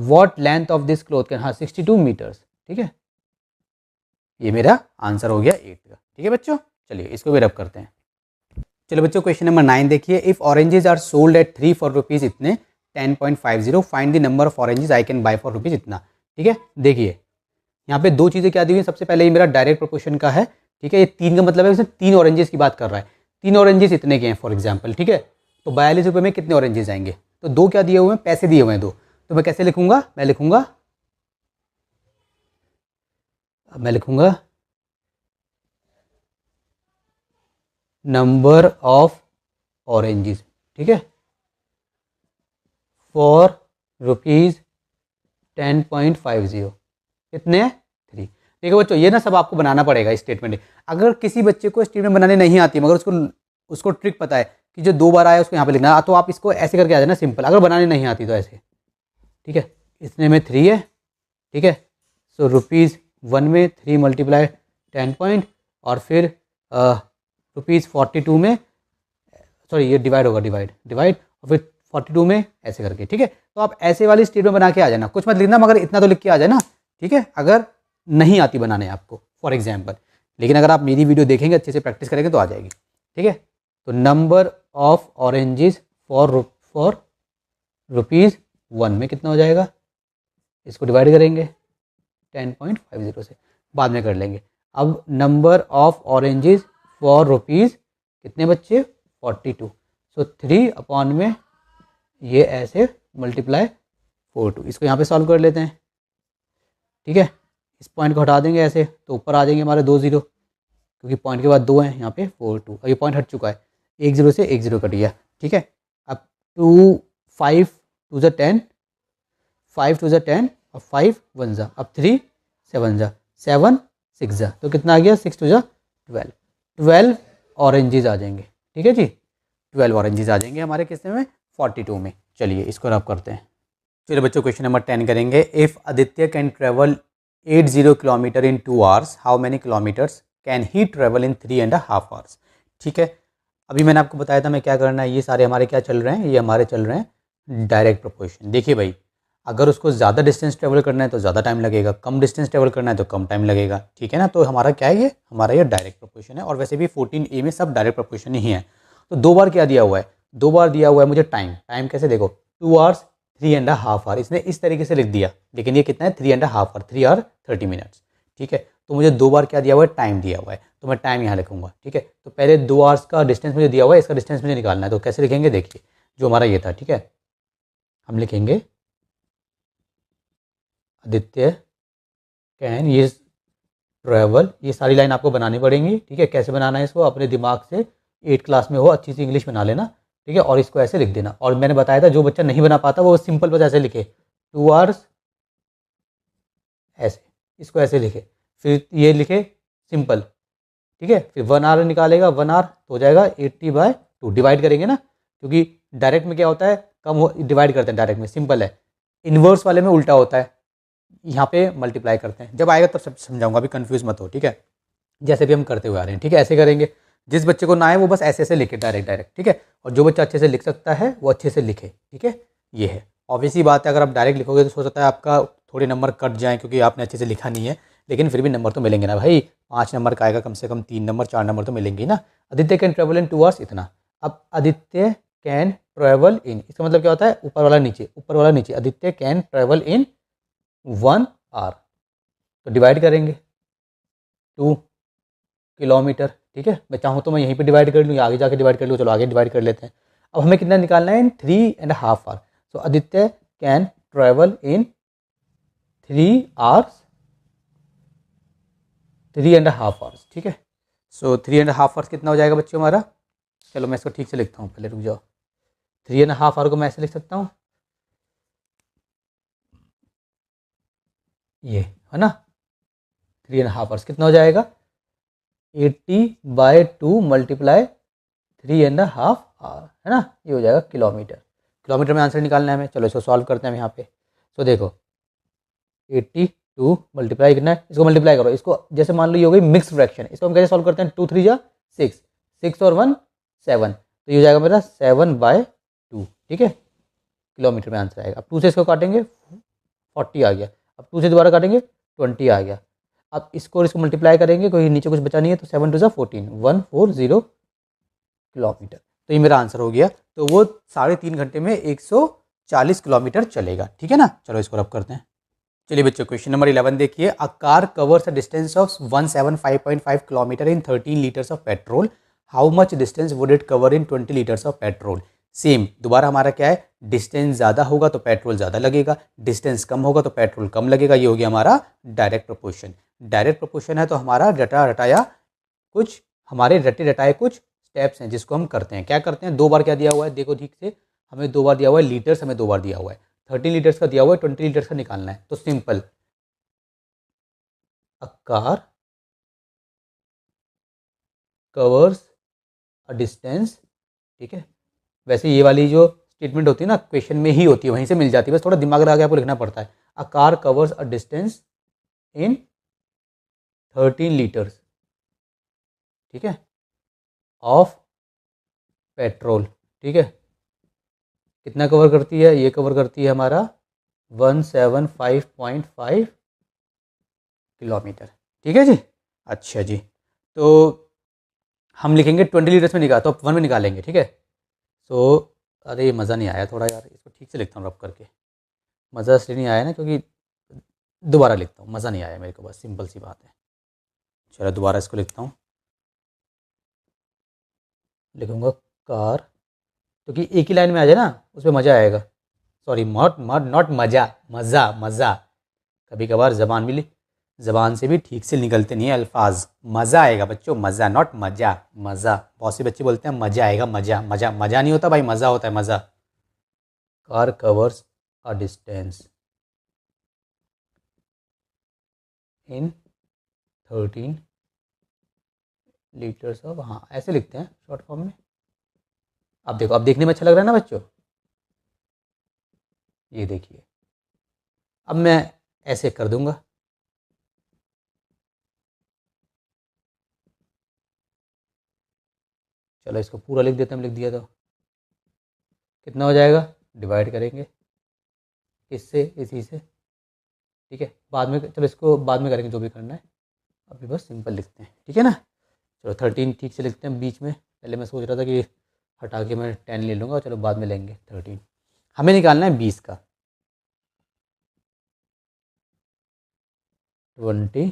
what length of this cloth can, हाँ 62 मीटर्स, ठीक है, ये मेरा आंसर हो गया 8 का, ठीक है बच्चों। चलिए इसको भी रब करते हैं। चलो बच्चों क्वेश्चन नंबर 9 देखिए, if oranges are sold at 3 for rupees इतने 10.50, find the number of oranges I can buy for rupees इतना, ठीक है। देखिए यहाँ पे 2 चीज़ें क्या दी हुई हैं, सबसे पहले ये मेरा डायरेक्ट प्रोपोर्शन का है, ठीक है, ये 3 का मतलब है इसमें 3 ऑरेंजेस की बात कर रहा है, 3 ऑरेंजेस इतने के हैं फॉर एग्जाम्पल, ठीक है, तो 42 रुपये में कितने ऑरेंजेस आएंगे, तो 2 क्या दिए हुए हैं, पैसे दिए हुए हैं 2, तो मैं कैसे लिखूंगा, मैं लिखूंगा नंबर ऑफ ऑरेंजेस, ठीक है, फॉर रुपीज़ 10.50, कितने हैं 3, ठीक है बच्चों। ये ना सब आपको बनाना पड़ेगा स्टेटमेंट, अगर किसी बच्चे को स्टेटमेंट बनाने नहीं आती मगर उसको ट्रिक पता है कि जो 2 बार आया उसको यहाँ पे लिखना, तो आप इसको ऐसे करके आ जाना सिंपल, अगर बनाने नहीं आती तो ऐसे, ठीक है, इसमें में 3 है, ठीक है। सो ₹1 में 3 मल्टीप्लाई 10 पॉइंट, और फिर ₹42 में, सॉरी ये डिवाइड होगा, डिवाइड और फिर 42 में ऐसे करके, ठीक है। तो आप ऐसे वाली स्टेट में बना के आ जाना, कुछ मत लिखना मगर इतना तो लिख के आ जाना, ठीक है, अगर नहीं आती बनाने आपको फॉर एग्जाम्पल। लेकिन अगर आप मेरी वीडियो देखेंगे, अच्छे से प्रैक्टिस करेंगे तो आ जाएगी, ठीक है। तो नंबर ऑफ ऑरेंजेस फॉर ₹1 में कितना हो जाएगा, इसको डिवाइड करेंगे 10.50 से, बाद में कर लेंगे। अब number of oranges for rupees कितने बच्चे, 42। सो 3 अपॉन में ये ऐसे मल्टीप्लाई 42, इसको यहाँ पे सॉल्व कर लेते हैं, ठीक है। इस पॉइंट को हटा देंगे ऐसे, तो ऊपर आ जाएंगे हमारे 2 0, क्योंकि पॉइंट के बाद 2 हैं, यहाँ पे 42, अब ये पॉइंट हट चुका है, 1 0 से 1 0 कट गया, ठीक है। अब 5 2 ज़ा 10, 5 2 ज़ा 10 और 5 1 ज़ा, अब 3 7 ज़ा, 7 6 ज़ा, तो कितना आ गया, 6 2 ज़ा 12, 12 ऑरेंजेस आ जाएंगे, ठीक है जी। 12 ऑरेंजेस आ जाएंगे हमारे किस्से में 42 में। चलिए इसको रब करते हैं। चलिए बच्चों क्वेश्चन नंबर 10 करेंगे। If Aditya can travel 80 kilometre in 2 hours, how many kilometres can he travel in 3.5 hours. ठीक है, अभी मैंने आपको बताया था मैं क्या करना है, ये सारे हमारे क्या चल रहे हैं, ये हमारे चल रहे हैं डायरेक्ट प्रोपोर्शन। देखिए भाई, अगर उसको ज़्यादा डिस्टेंस ट्रेवल करना है तो ज़्यादा टाइम लगेगा, कम डिस्टेंस ट्रेवल करना है तो कम टाइम लगेगा, ठीक है ना। तो हमारा क्या है, ये हमारा ये डायरेक्ट प्रोपोर्शन है, और वैसे भी 14A में सब डायरेक्ट प्रोपोर्शन ही है। तो 2 बार क्या दिया हुआ है, 2 बार दिया हुआ है मुझे टाइम कैसे, देखो 2 आवर्स 3.5 आवर, इसने इस तरीके से लिख दिया, लेकिन ये कितना है 3.5 आवर, 3 आवर 30 मिनट्स, ठीक है। तो मुझे 2 बार क्या दिया हुआ है, टाइम दिया हुआ है, तो मैं टाइम यहाँ लिखूंगा, ठीक है। तो पहले 2 आवर्स का डिस्टेंस मुझे दिया हुआ है, इसका डिस्टेंस मुझे निकालना है, तो कैसे लिखेंगे, देखिए जो हमारा ये था, ठीक है, हम लिखेंगे आदित्य कैन ये ट्रैवल, ये सारी लाइन आपको बनानी पड़ेंगी, ठीक है। कैसे बनाना है इसको, अपने दिमाग से 8 क्लास में हो अच्छी सी इंग्लिश बना लेना, ठीक है, और इसको ऐसे लिख देना। और मैंने बताया था जो बच्चा नहीं बना पाता वो सिंपल बस ऐसे लिखे 2 आवर्स, ऐसे इसको ऐसे लिखे, फिर ये लिखे सिंपल, ठीक है। फिर 1 आवर निकालेगा, 1 आवर तो हो जाएगा 80/2, डिवाइड करेंगे ना, क्योंकि डायरेक्ट में क्या होता है, कम हो डिवाइड करते हैं, डायरेक्ट में सिंपल है, इन्वर्स वाले में उल्टा होता है, यहाँ पे मल्टीप्लाई करते हैं। जब आएगा तब सब समझाऊंगा, अभी कंफ्यूज मत हो, ठीक है। जैसे भी हम करते हुए आ रहे हैं, ठीक है, ऐसे करेंगे। जिस बच्चे को ना आए वो बस ऐसे ऐसे लिखे डायरेक्ट, ठीक है। और जो बच्चा अच्छे से लिख सकता है वो अच्छे से लिखे, ठीक है। ये है ऑब्वियसली बात है, अगर आप डायरेक्ट लिखोगे तो हो सकता है आपका थोड़े नंबर कट जाएँ, क्योंकि आपने अच्छे से लिखा नहीं है, लेकिन फिर भी नंबर तो मिलेंगे ना भाई, 5 नंबर का आएगा, कम से कम 3 नंबर 4 नंबर तो मिलेंगे ही ना। Aditya can travel in 2 hours, इतना। अब आदित्य कैन ट्रेवल इन, इसका मतलब क्या होता है, ऊपर वाला नीचे, ऊपर वाला नीचे, Aditya can travel in 1 hour, तो डिवाइड करेंगे 2 किलोमीटर, ठीक है। मैं चाहूँ तो मैं यहीं पे डिवाइड कर लूँ या आगे जाके डिवाइड कर लूँ, चलो आगे डिवाइड कर लेते हैं। अब हमें कितना निकालना है, in 3.5 hour. So Aditya can travel in 3 hours, 3.5 hours, ठीक है। सो 3.5 आवर्स कितना हो जाएगा बच्चों हमारा, चलो मैं इसको ठीक से लिखता हूँ, पहले रुक जाओ। 3.5 आवर को मैं ऐसे लिख सकता हूँ, ये है ना, 3.5 आवर्स कितना हो जाएगा, 80/2 मल्टीप्लाई 3.5 आवर, है ना, ये हो जाएगा किलोमीटर। किलोमीटर में आंसर निकालना है हमें, चलो इसको सॉल्व करते हैं हम यहाँ पे। तो देखो 82 मल्टीप्लाई कितना है, इसको मल्टीप्लाई करो, इसको जैसे मान लो ये हो गई मिक्स फ्रैक्शन, इसको हम कैसे सॉल्व करते हैं, 2 3 जा 6, 6 और 1 7, तो ये हो जाएगा मेरा 7/2, ठीक है, किलोमीटर में आंसर आएगा। अब 2 से इसको काटेंगे 40 आ गया, अब 2 से दोबारा काटेंगे 20 आ गया। अब इसको और इसको मल्टीप्लाई करेंगे, कोई नीचे कुछ बचा नहीं है, तो 7 2 14, 140 किलोमीटर, तो ये मेरा आंसर हो गया। तो वो 3.5 घंटे में 140 किलोमीटर चलेगा, ठीक है ना। चलो इसको रब करते हैं। चलिए बच्चों क्वेश्चन नंबर 11 देखिए। A car covers a distance of 175.5 kilometre in 13 litres of petrol, how much distance would it cover in 20 litres of petrol. Same दोबारा हमारा क्या है, डिस्टेंस ज़्यादा होगा तो पेट्रोल ज़्यादा लगेगा, डिस्टेंस कम होगा तो पेट्रोल कम लगेगा, ये हो गया हमारा डायरेक्ट प्रोपोर्शन। डायरेक्ट प्रोपोर्शन है तो हमारा रटा रटाया कुछ, हमारे रटे रटाए कुछ स्टेप्स हैं जिसको हम करते हैं। क्या करते हैं, 2 बार क्या दिया हुआ है, देखो ठीक से, हमें 2 बार दिया हुआ है, लीटर्स हमें 2 बार दिया हुआ है, 13 लीटर्स का दिया हुआ है, 20 लीटर्स का निकालना है। तो simple, a car covers a distance, ठीक है। वैसे ये वाली जो स्टेटमेंट होती है ना, क्वेश्चन में ही होती है, वहीं से मिल जाती है, बस थोड़ा दिमाग लगा के आपको लिखना पड़ता है। A car covers a distance in 13 litres, ठीक है, ऑफ पेट्रोल, ठीक है। कितना कवर करती है? ये कवर करती है हमारा 175.5 किलोमीटर, ठीक है जी। अच्छा जी, तो हम लिखेंगे 20 लीटर्स में निकाल, तो अब 1 में निकालेंगे, ठीक है। सो अरे मज़ा नहीं आया थोड़ा यार, इसको ठीक से लिखता हूँ रब करके। मज़ा इसलिए नहीं आया ना क्योंकि, दोबारा लिखता हूँ, मज़ा नहीं आया मेरे को, बस सिंपल सी बात है। चलो दोबारा इसको लिखता हूँ, लिखूँगा कार, क्योंकि एक ही लाइन में आ जाए ना उसमें मज़ा आएगा। सॉरी, नॉट नॉट मज़ा, मज़ा मज़ा, कभी कभार ज़बान से भी ठीक से निकलते नहीं है अल्फाज। मज़ा आएगा बच्चों, मज़ा, नॉट मज़ा, मज़ा। बहुत से बच्चे बोलते हैं मज़ा आएगा, मज़ा मज़ा, मज़ा नहीं होता भाई, मज़ा होता है, मज़ा। Car covers a distance in 13 litres of, हाँ ऐसे लिखते हैं शॉर्ट फॉर्म में। अब देखो, अब देखने में अच्छा लग रहा है ना बच्चों, ये देखिए, अब मैं ऐसे कर दूंगा। चलो इसको पूरा लिख देते हैं, हम लिख दिया तो कितना हो जाएगा, डिवाइड करेंगे इससे, इसी से, ठीक है। बाद में, चलो इसको बाद में करेंगे जो भी करना है, अभी बस सिंपल लिखते हैं, ठीक है ना। चलो 13 ठीक से लिखते हैं बीच में, पहले मैं सोच रहा था कि हटा के मैं 10 ले लूँगा, चलो बाद में लेंगे 13। हमें निकालना है 20 का, 20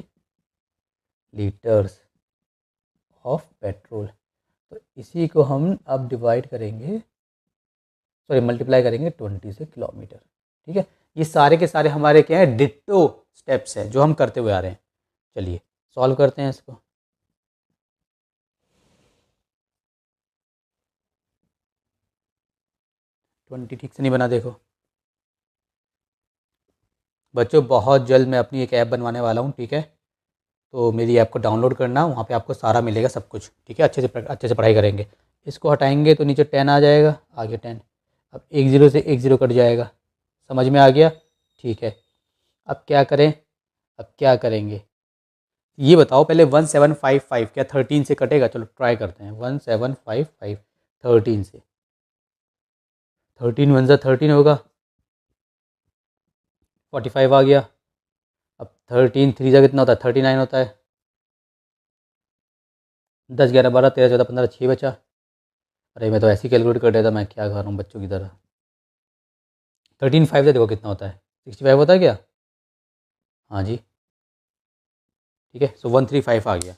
लीटर्स ऑफ पेट्रोल। तो इसी को हम अब डिवाइड करेंगे, सॉरी मल्टीप्लाई करेंगे 20 से किलोमीटर, ठीक है। ये सारे के सारे हमारे क्या है, डिट्टो स्टेप्स हैं जो हम करते हुए आ रहे हैं। चलिए सॉल्व करते हैं इसको। ट्वेंटी ठीक से नहीं बना, देखो बच्चों, बहुत जल्द मैं अपनी एक ऐप बनवाने वाला हूँ, ठीक है। तो मेरी ऐप को डाउनलोड करना, वहाँ पे आपको सारा मिलेगा सब कुछ, ठीक है। अच्छे से पढ़ाई करेंगे। इसको हटाएंगे तो नीचे 10 आ जाएगा, आगे 10। अब एक ज़ीरो से एक ज़ीरो कट जाएगा, समझ में आ गया, ठीक है। अब क्या करें, अब क्या करेंगे ये बताओ पहले। 1755 क्या 13 से कटेगा? चलो ट्राई करते हैं। 1755 13 से, 13 वन ज़ा 13 होगा, 45 आ गया। अब 13 थ्री ज़ा कितना होता है, 39 होता है। 10 11 12 13 14 15 6 बचा। अरे मैं तो ऐसे ही कैलकुलेट कर रहा था, मैं क्या कर रहा हूँ बच्चों की तरह। 13 5 से देखो कितना होता है, 65 होता है क्या? हाँ जी, ठीक है। सो 135 आ गया।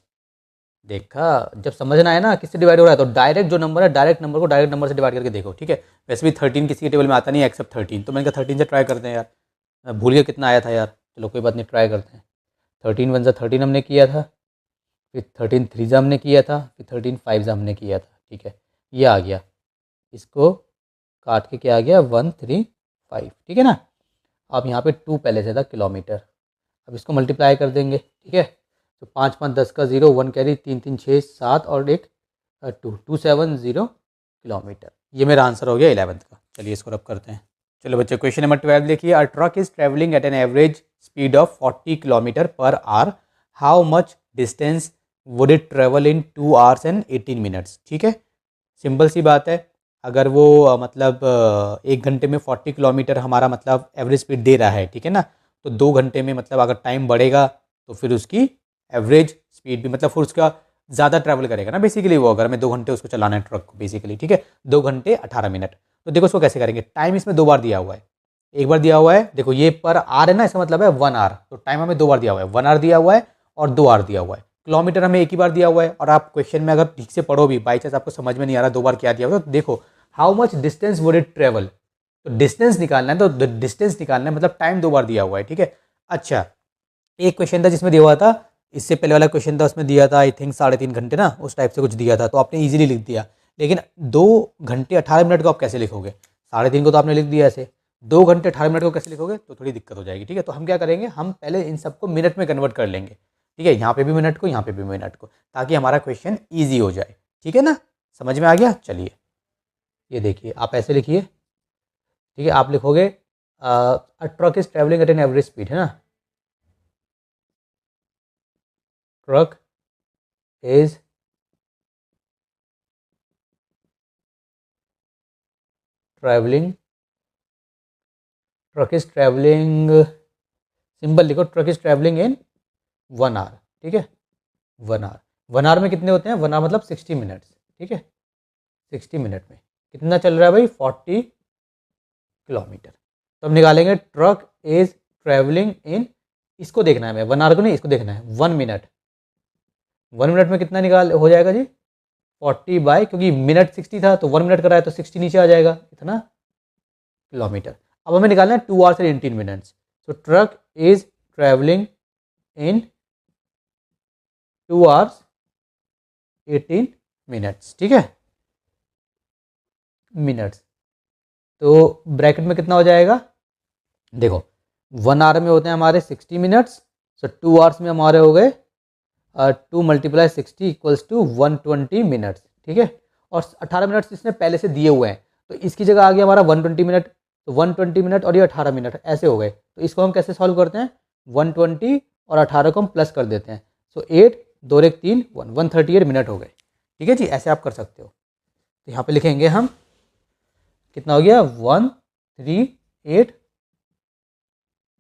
देखा, जब समझना है ना किससे डिवाइड हो रहा है, तो डायरेक्ट जो नंबर है, डायरेक्ट नंबर को डायरेक्ट नंबर से डिवाइड करके देखो, ठीक है। वैसे भी 13 किसी के टेबल में आता नहीं है एक्सेप्ट 13, तो मैंने कहा 13 से ट्राई करते हैं यार, मैं भूल गया कितना आया था यार। चलो कोई बात नहीं, ट्राई करते हैं। 13 वन ज़ा 13 हमने किया था, फिर 13 थ्री ज़ा हमने किया था, फिर 13 फाइव ज़ा हमने किया था, ठीक है। ये आ गया, इसको काट के क्या आ गया, 135, ठीक है ना। अब यहाँ पे 2 पहले से था किलोमीटर, अब इसको मल्टीप्लाई कर देंगे, ठीक है। तो 5 5 10 का 0, 1 कैरी, 3 3 6 7 और एक 270 किलोमीटर। ये मेरा आंसर हो गया 11th का। चलिए इसको रब करते हैं। चलो बच्चों, क्वेश्चन नंबर 12 देखिए। A truck is travelling at an average speed of 40 kilometre per hour, how much distance would it travel in 2 hours and 18 minutes, ठीक है। सिंपल सी बात है, अगर वो मतलब 1 घंटे में 40 किलोमीटर हमारा मतलब एवरेज स्पीड दे रहा है, ठीक है ना, तो 2 घंटे में मतलब अगर टाइम बढ़ेगा तो फिर उसकी एवरेज स्पीड भी मतलब फिर उसका ज़्यादा ट्रैवल करेगा ना बेसिकली वो, अगर हमें 2 घंटे उसको चलाना है ट्रक को बेसिकली, ठीक है। 2 घंटे 18 मिनट। तो देखो उसको कैसे करेंगे, टाइम इसमें 2 बार दिया हुआ है, एक बार दिया हुआ है, देखो ये पर आर है ना, इसका मतलब है 1 आवर, तो टाइम हमें 2 बार दिया हुआ है, 1 आवर दिया हुआ है और 2 आवर दिया हुआ है। किलोमीटर हमें एक ही बार दिया हुआ है, और आप क्वेश्चन में अगर ठीक से पढ़ो भी, बाई चांस आपको समझ में नहीं आ रहा 2 बार क्या दिया हुआ है, तो देखो how much distance would it travel, तो डिस्टेंस निकालना है, तो डिस्टेंस निकालना है मतलब टाइम 2 बार दिया हुआ है, ठीक है। अच्छा, एक क्वेश्चन था जिसमें दिया हुआ था, इससे पहले वाला क्वेश्चन था उसमें दिया था आई थिंक 3.5 घंटे ना, उस टाइप से कुछ दिया था, तो आपने इजीली लिख दिया। लेकिन 2 घंटे 18 मिनट को आप कैसे लिखोगे, 3.5 को तो आपने लिख दिया ऐसे, 2 घंटे 18 मिनट को कैसे लिखोगे, तो थोड़ी दिक्कत हो जाएगी, ठीक है। तो हम क्या करेंगे, हम पहले इन सबको मिनट में कन्वर्ट कर लेंगे, ठीक है। यहाँ पे भी मिनट को, यहाँ पे भी मिनट को, ताकि हमारा क्वेश्चन ईजी हो जाए, ठीक है ना। समझ में आ गया? चलिए ये देखिए, आप ऐसे लिखिए ठीक है, आप लिखोगे a truck is travelling at an average speed, है ना, truck is travelling, truck is travelling, simple लिखो, truck is travelling in 1 hour, ठीक है, 1 आवर। 1 आवर में कितने होते हैं, 1 आवर मतलब 60 मिनट्स, ठीक है, 60 मिनट में कितना चल रहा है भाई, 40 किलोमीटर। तो हम निकालेंगे ट्रक इज ट्रैवलिंग इन, इसको देखना है हमें, 1 आवर को नहीं, इसको देखना है 1 मिनट। 1 मिनट में कितना निकाल हो जाएगा जी, 40 बाई, क्योंकि मिनट 60 था तो 1 मिनट का रहा है तो 60 नीचे आ जाएगा, इतना किलोमीटर। अब हमें निकालना है 2 आवर्स एंड 18 मिनट्स। तो truck is travelling in 2 hours 18 minutes, ठीक है, मिनट्स। तो ब्रैकेट में कितना हो जाएगा, देखो 1 आवर में होते हैं हमारे 60 मिनट्स, सो 2 आवर्स में हमारे हो गए 2 × 60 = 120 मिनट्स, ठीक है। और 18 मिनट्स इसने पहले से दिए हुए हैं, तो इसकी जगह आ गया हमारा 120 मिनट, तो 120 मिनट और ये 18 मिनट ऐसे हो गए। तो इसको हम कैसे सॉल्व करते हैं, 120 और 18 को हम प्लस कर देते हैं, सो 8 2 1 3 138 मिनट हो गए, ठीक है जी, ऐसे आप कर सकते हो। तो यहाँ पे लिखेंगे हम, कितना हो गया, 138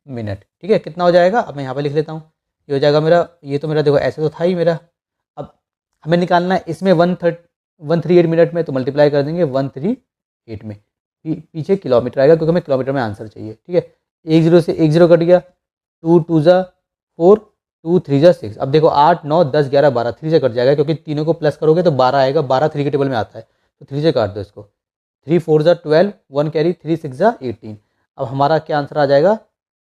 मिनट, ठीक है, कितना हो जाएगा, अब मैं यहाँ पे लिख लेता हूँ, ये हो जाएगा मेरा, ये तो मेरा देखो ऐसे तो था ही मेरा, अब हमें निकालना है इसमें 138 मिनट में, तो मल्टीप्लाई कर देंगे 138 में, पीछे किलोमीटर आएगा क्योंकि हमें किलोमीटर में आंसर चाहिए, ठीक है। 1 0 से 1 0 कट गया, 2 2 ज़ा 4 2 3 ज़ा 6, अब देखो 8 9 10 11 12 3 से कट जाएगा, क्योंकि तीनों को प्लस करोगे तो 12 आएगा, 12 3 के टेबल में आता है, तो 3 से काट दो इसको, 3 4 ज़ा 12, 1 कैरी, 3 6 ज़ा 18। अब हमारा क्या आंसर आ जाएगा,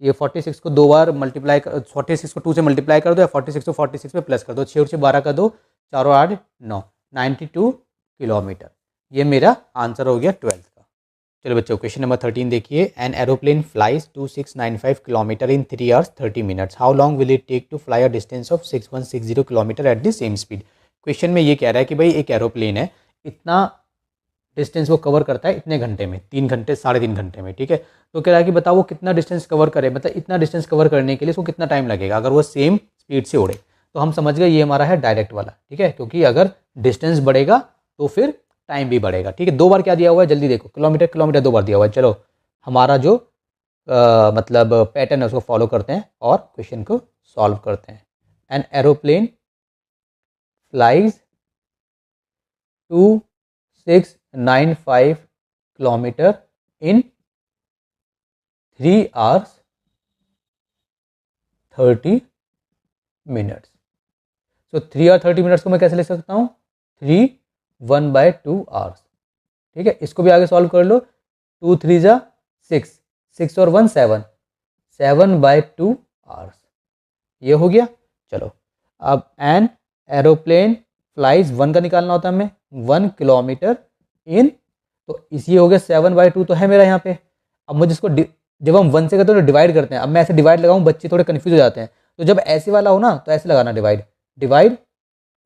ये 46 को 2 बार मल्टीप्लाई कर, 46 को 2 से मल्टीप्लाई कर दो, या 46 को 46 में प्लस कर दो, 6 और 6 12 का 2, 4 और 8 9, 92 किलोमीटर, ये मेरा आंसर हो गया 12th का। चलो बच्चों, क्वेश्चन नंबर 13 देखिए, an aeroplane flies 2695 kilometre in 3 hours 30 minutes, how long will it take to fly a distance of 6160 kilometre at the same speed. Question में ये कह रहा है कि भाई एक एरोप्लेन है, इतना डिस्टेंस वो कवर करता है इतने घंटे में, 3 घंटे 3.5 घंटे में, ठीक है। तो कह रहा है कि बताओ वो कितना डिस्टेंस कवर करे, मतलब इतना डिस्टेंस कवर करने के लिए उसको कितना टाइम लगेगा अगर वो सेम स्पीड से उड़े। तो हम समझ गए ये हमारा है डायरेक्ट वाला, ठीक है, क्योंकि अगर डिस्टेंस बढ़ेगा तो फिर टाइम भी बढ़ेगा, ठीक है। 2 बार क्या दिया हुआ है, जल्दी देखो, किलोमीटर किलोमीटर 2 बार दिया हुआ है। चलो हमारा जो मतलब पैटर्न है उसको फॉलो करते हैं और क्वेश्चन को सॉल्व करते हैं। N aeroplane flies 2695 kilometre in 3 hours 30 minutes। So 3 hours 30 minutes को मैं कैसे लिख सकता हूँ, 3 1/2 hours, ठीक है। इसको भी आगे सॉल्व कर लो, 2 3 ज़ा 6, 6 और 1 7, 7/2 hours, ये हो गया। चलो अब एन एरोप्लेन फ्लाइज, 1 का निकालना होता है हमें, 1 किलोमीटर इन, तो इसी हो गया 7/2 तो है मेरा यहाँ पे। अब मुझे इसको जब हम 1 से करते हैं तो डिवाइड करते हैं, अब मैं ऐसे डिवाइड लगाऊं बच्चे थोड़े कन्फ्यूज हो जाते हैं, तो जब ऐसे वाला हो ना तो ऐसे लगाना, डिवाइड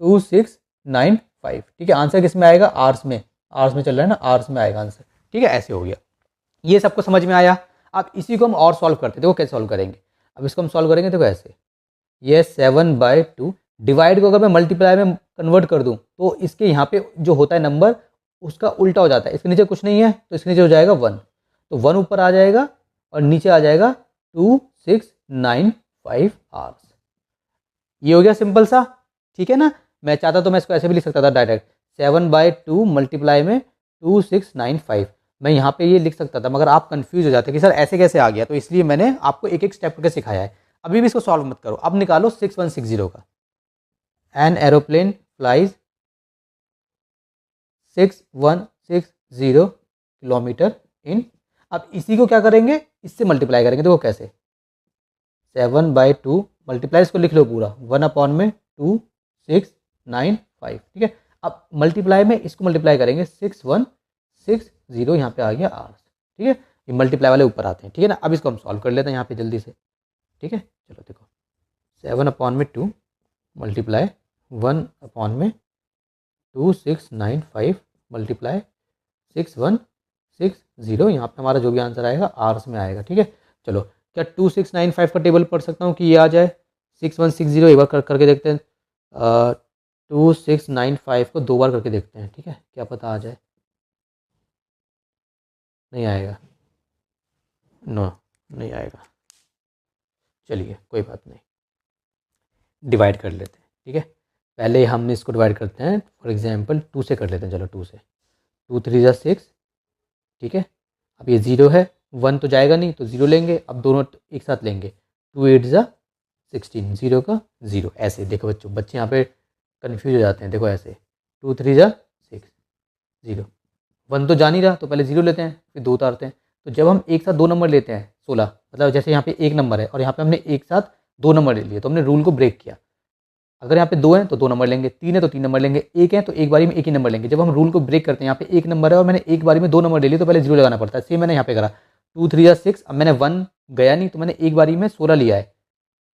2695, ठीक है। आंसर किस में आएगा, आर्स में, आर्स में चल रहा है ना, आर्स में आएगा आंसर, ठीक है। ऐसे हो गया, ये सबको समझ में आया। अब इसी को हम और सॉल्व करते हैं, देखो कैसे सॉल्व करेंगे। अब इसको हम सॉल्व करेंगे देखो ऐसे, ये 7/2, डिवाइड को अगर मैं मल्टीप्लाई में कन्वर्ट कर दूं तो इसके यहाँ पे जो होता है नंबर उसका उल्टा हो जाता है, इसके नीचे कुछ नहीं है तो इसके नीचे हो जाएगा 1, तो 1 ऊपर आ जाएगा और नीचे आ जाएगा 2695 आवर्स। ये हो गया सिंपल सा, ठीक है ना। मैं चाहता तो मैं इसको ऐसे भी लिख सकता था डायरेक्ट, 7/2 मल्टीप्लाई में 2695, मैं यहाँ पे ये लिख सकता था, मगर आप कंफ्यूज हो जाते कि सर ऐसे कैसे आ गया, तो इसलिए मैंने आपको एक एक स्टेप करके सिखाया है। अभी भी इसको सॉल्व मत करो, अब निकालो 6160 का। एन एरोप्लेन फ्लाइज 6160 किलोमीटर इन, अब इसी को क्या करेंगे, इससे मल्टीप्लाई करेंगे, देखो कैसे, 7/2 मल्टीप्लाई, इसको लिख लो पूरा, 1/2695, ठीक है। अब मल्टीप्लाई में इसको मल्टीप्लाई करेंगे 6160, यहाँ पे आ गया आर, ठीक है। ये मल्टीप्लाई वाले ऊपर आते हैं, ठीक है ना। अब इसको हम सॉल्व कर लेते हैं यहाँ पे जल्दी से, ठीक है। चलो देखो, 7/2 मल्टीप्लाई 1/2695 मल्टीप्लाई 6160, 260, यहाँ पे हमारा जो भी आंसर आएगा आर्स में आएगा। ठीक है, चलो क्या 2695 का टेबल पढ़ सकता हूँ कि ये आ जाए? 6160 एक बार करके देखते हैं। 2695 को 2 बार करके देखते हैं। ठीक है, क्या पता आ जाए। नहीं आएगा, नो नहीं आएगा। चलिए कोई बात नहीं, डिवाइड कर लेते हैं। ठीक है, पहले हम इसको डिवाइड करते हैं, फॉर एग्जांपल 2 से कर लेते हैं। चलो 2 से, 2 3 जा 6। ठीक है, अब ये 0 है, 1 तो जाएगा नहीं तो 0 लेंगे। अब दोनों एक साथ लेंगे, 2 8 जा 16, 0 का 0। ऐसे देखो बच्चे यहाँ पे कन्फ्यूज हो जाते हैं। देखो ऐसे 2 3 जा 6, 0, 1 तो जा नहीं रहा तो पहले 0 लेते हैं, फिर 2 उतारते हैं। तो जब हम एक साथ 2 नंबर लेते हैं 16, मतलब जैसे यहाँ पे 1 नंबर है और यहाँ पे हमने एक साथ 2 नंबर ले लिए, तो हमने रूल को ब्रेक किया। अगर यहाँ पे 2 हैं तो 2 नंबर लेंगे, 3 है तो 3 नंबर लेंगे, 1 है तो एक बारी में एक ही नंबर लेंगे। जब हम रूल को ब्रेक करते हैं, यहाँ पे 1 नंबर है और मैंने एक बारी में 2 नंबर ले लिए तो पहले 0 लगाना पड़ता है। सेम मैंने यहाँ पे करा, 2 3 जा 6। अब मैंने 1 गया नहीं तो मैंने एक बारी में 16 लिया है।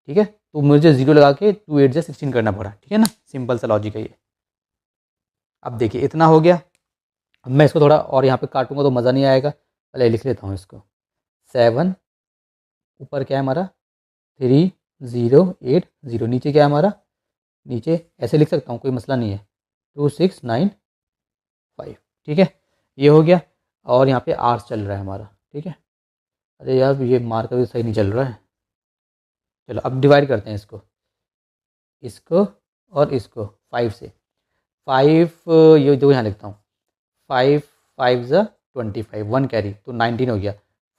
ठीक है, तो मुझे 0 लगा के 2 8 जा 16 करना पड़ा। ठीक है ना, सिंपल सा लॉजिक है ये। अब देखिए इतना हो गया। अब मैं इसको थोड़ा और यहाँ पे काटूंगा तो मज़ा नहीं आएगा, पहले लिख लेता हूँ इसको। 7 ऊपर क्या है हमारा 3 0 8 0, नीचे क्या है हमारा, नीचे ऐसे लिख सकता हूँ, कोई मसला नहीं है, 2 6 9 5। ठीक है, ये हो गया। और यहाँ पे आर्स चल रहा है हमारा। ठीक है, अरे यार ये मार्कर भी सही नहीं चल रहा है। चलो अब डिवाइड करते हैं इसको, इसको और इसको 5 से। 5 ये जो यहाँ लिखता हूँ, 5 5 ज़ा 25, 1 कैरी तो 19 हो गया।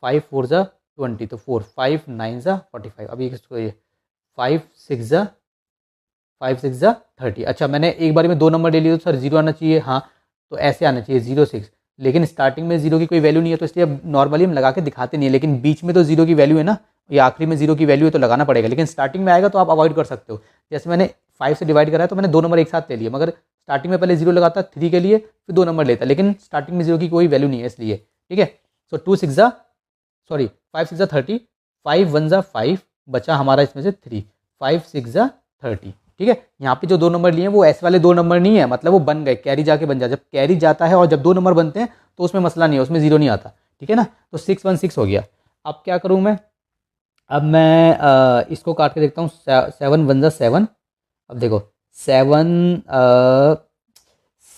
5 4 ज़ा 20 तो 4, 5 9 ज़ा 45। अभी इसको ये 5 6 ज़ा 30। अच्छा मैंने एक बारी में 2 नंबर ले लिए तो सर 0 आना चाहिए। हाँ, तो ऐसे आना चाहिए 0 6, लेकिन स्टार्टिंग में 0 की कोई वैल्यू नहीं है तो इसलिए अब नॉर्मली हम लगा के दिखाते नहीं है, लेकिन बीच में तो 0 की वैल्यू है ना, या आखिरी में 0 की वैल्यू है तो लगाना पड़ेगा। लेकिन स्टार्टिंग में आएगा तो आप अवॉइड कर सकते हो। जैसे मैंने 5 से डिवाइड करा है तो मैंने 2 नंबर एक साथ ले लिए, मगर स्टार्टिंग में पहले 0 लगाता 3 के लिए, फिर 2 नंबर लेता, लेकिन स्टार्टिंग में 0 की कोई वैल्यू नहीं है इसलिए। ठीक है, सो 5 6 ज़ा 30, 5 1 ज़ा 5, बचा हमारा इसमें से 3, 5 6 ज़ा 30। ठीक है, यहाँ पे जो 2 नंबर लिए हैं वो ऐसे वाले 2 नंबर नहीं है, मतलब वो बन गए, कैरी जाके बन जाए। जब कैरी जाता है और जब 2 नंबर बनते हैं तो उसमें मसला नहीं है, उसमें 0 नहीं आता। ठीक है ना, तो 616 हो गया। अब क्या करूँ मैं, अब मैं इसको काट के देखता हूँ। 7 1 ज़ा 7। अब देखो 7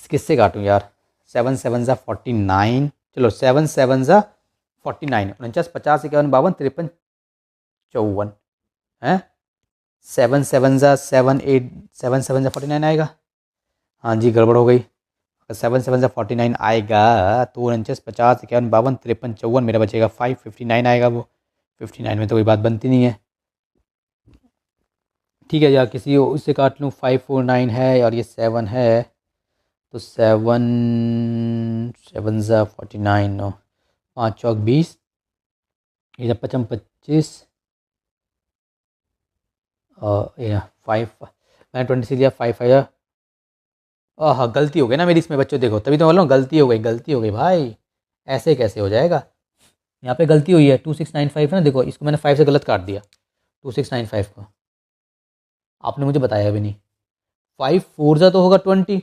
किससे काटूँ यार, 7 7 ज़ा 49। चलो 7 7 ज़ा 49, 49 50 51 52 53 54 हैं। 7 7 ज़ा 7 8 7 7 ज़ा 49 आएगा। हाँ जी गड़बड़ हो गई। 7 7 ज़ा 49 आएगा तो 49 50 51 52 53 54 मेरा बचेगा 559 आएगा। वो 59 में तो कोई बात बनती नहीं है। ठीक है, या किसी उससे काट लूँ, 549 है और ये 7 है तो 7 7 ज़ा 49 नो 5 चौक 20, ये जब 55 25 और ये 5 मैंने 26 लिया, 5 आया। हाँ गलती हो गई ना मेरी इसमें बच्चों, देखो तभी तो बोल रहा हूँ गलती हो गई भाई, ऐसे कैसे हो जाएगा। यहाँ पे गलती हुई है, 2695 है ना, देखो इसको मैंने 5 से गलत काट दिया 2695 को, आपने मुझे बताया भी नहीं। 5 4 ज़ा तो होगा 20,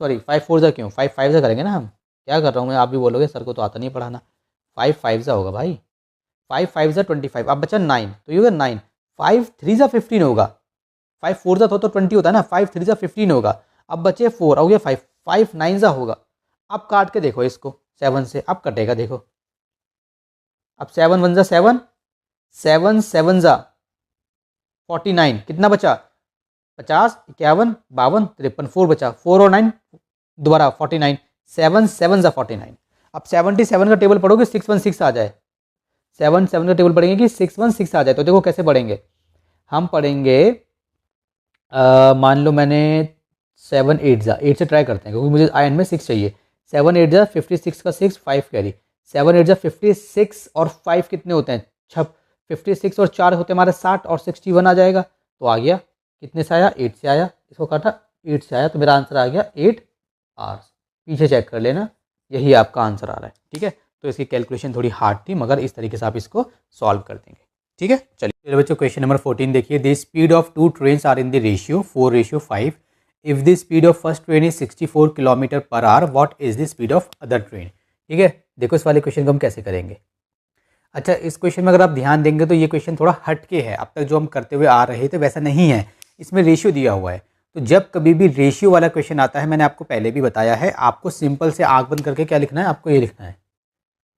सॉरी 5 4 ज़ा क्यों, 5 5 ज़ा करेंगे ना हम, क्या कर रहा हूँ मैं, आप भी बोलोगे सर को तो आता नहीं पढ़ाना। 5 5 ज़ा होगा भाई, 5 5 ज़ा 25। अब बचा 9 तो ये होगा 9। 5 3 ज़ा 15 होगा, 5 4 ज़ा तो 20 होता है ना, 5 3 ज़ा 15 होगा। अब बचे 4 हो गया 5, 5 9 ज़ा होगा। अब काट के देखो इसको 7 से, अब कटेगा देखो। अब 7 1 ज़ा 7, 7 7 ज़ा 49, कितना बचा 50 51 52 53, 4 बचा, 4 और 9 दोबारा 49, 7 7 ज़ा 49। अब 77 का टेबल पढ़ोगे 616 आ जाए, 7 7 का टेबल पढ़ेंगे कि 616 आ जाए। तो देखो कैसे पढ़ेंगे, हम पढ़ेंगे मान लो मैंने 7 8 ज़ा 8 से ट्राई करते हैं क्योंकि मुझे आयन में 6 चाहिए। 7 8 ज़ा 56 का 6 5 कैरी, 7 8 ज़ा 56 और 5 कितने होते हैं 56 और 4 होते हैं हमारे 60 और 61 आ जाएगा। तो आ गया, कितने से आया 8 से आया, इसको काटा 8 से आया तो मेरा आंसर आ गया 8 आवर्स। पीछे चेक कर लेना, यही आपका आंसर आ रहा है। ठीक है, तो इसकी कैलकुलेशन थोड़ी हार्ड थी मगर इस तरीके से आप इसको सॉल्व कर देंगे। ठीक है, चलिए बच्चों क्वेश्चन नंबर 14 देखिए। The speed of 2 trains are in the ratio 4:5। If the speed of first train is 64 kilometre per hour, what is the speed of other train. ठीक है, देखो इस वाले क्वेश्चन को हम कैसे करेंगे। अच्छा, इस क्वेश्चन में अगर आप ध्यान देंगे तो ये क्वेश्चन थोड़ा हटके है, अब तक जो हम करते हुए आ रहे थे वैसा नहीं है। इसमें रेशियो दिया हुआ है, तो जब कभी भी रेशियो वाला क्वेश्चन आता है, मैंने आपको पहले भी बताया है, आपको सिंपल से आंख बंद करके क्या लिखना है, आपको ये लिखना है,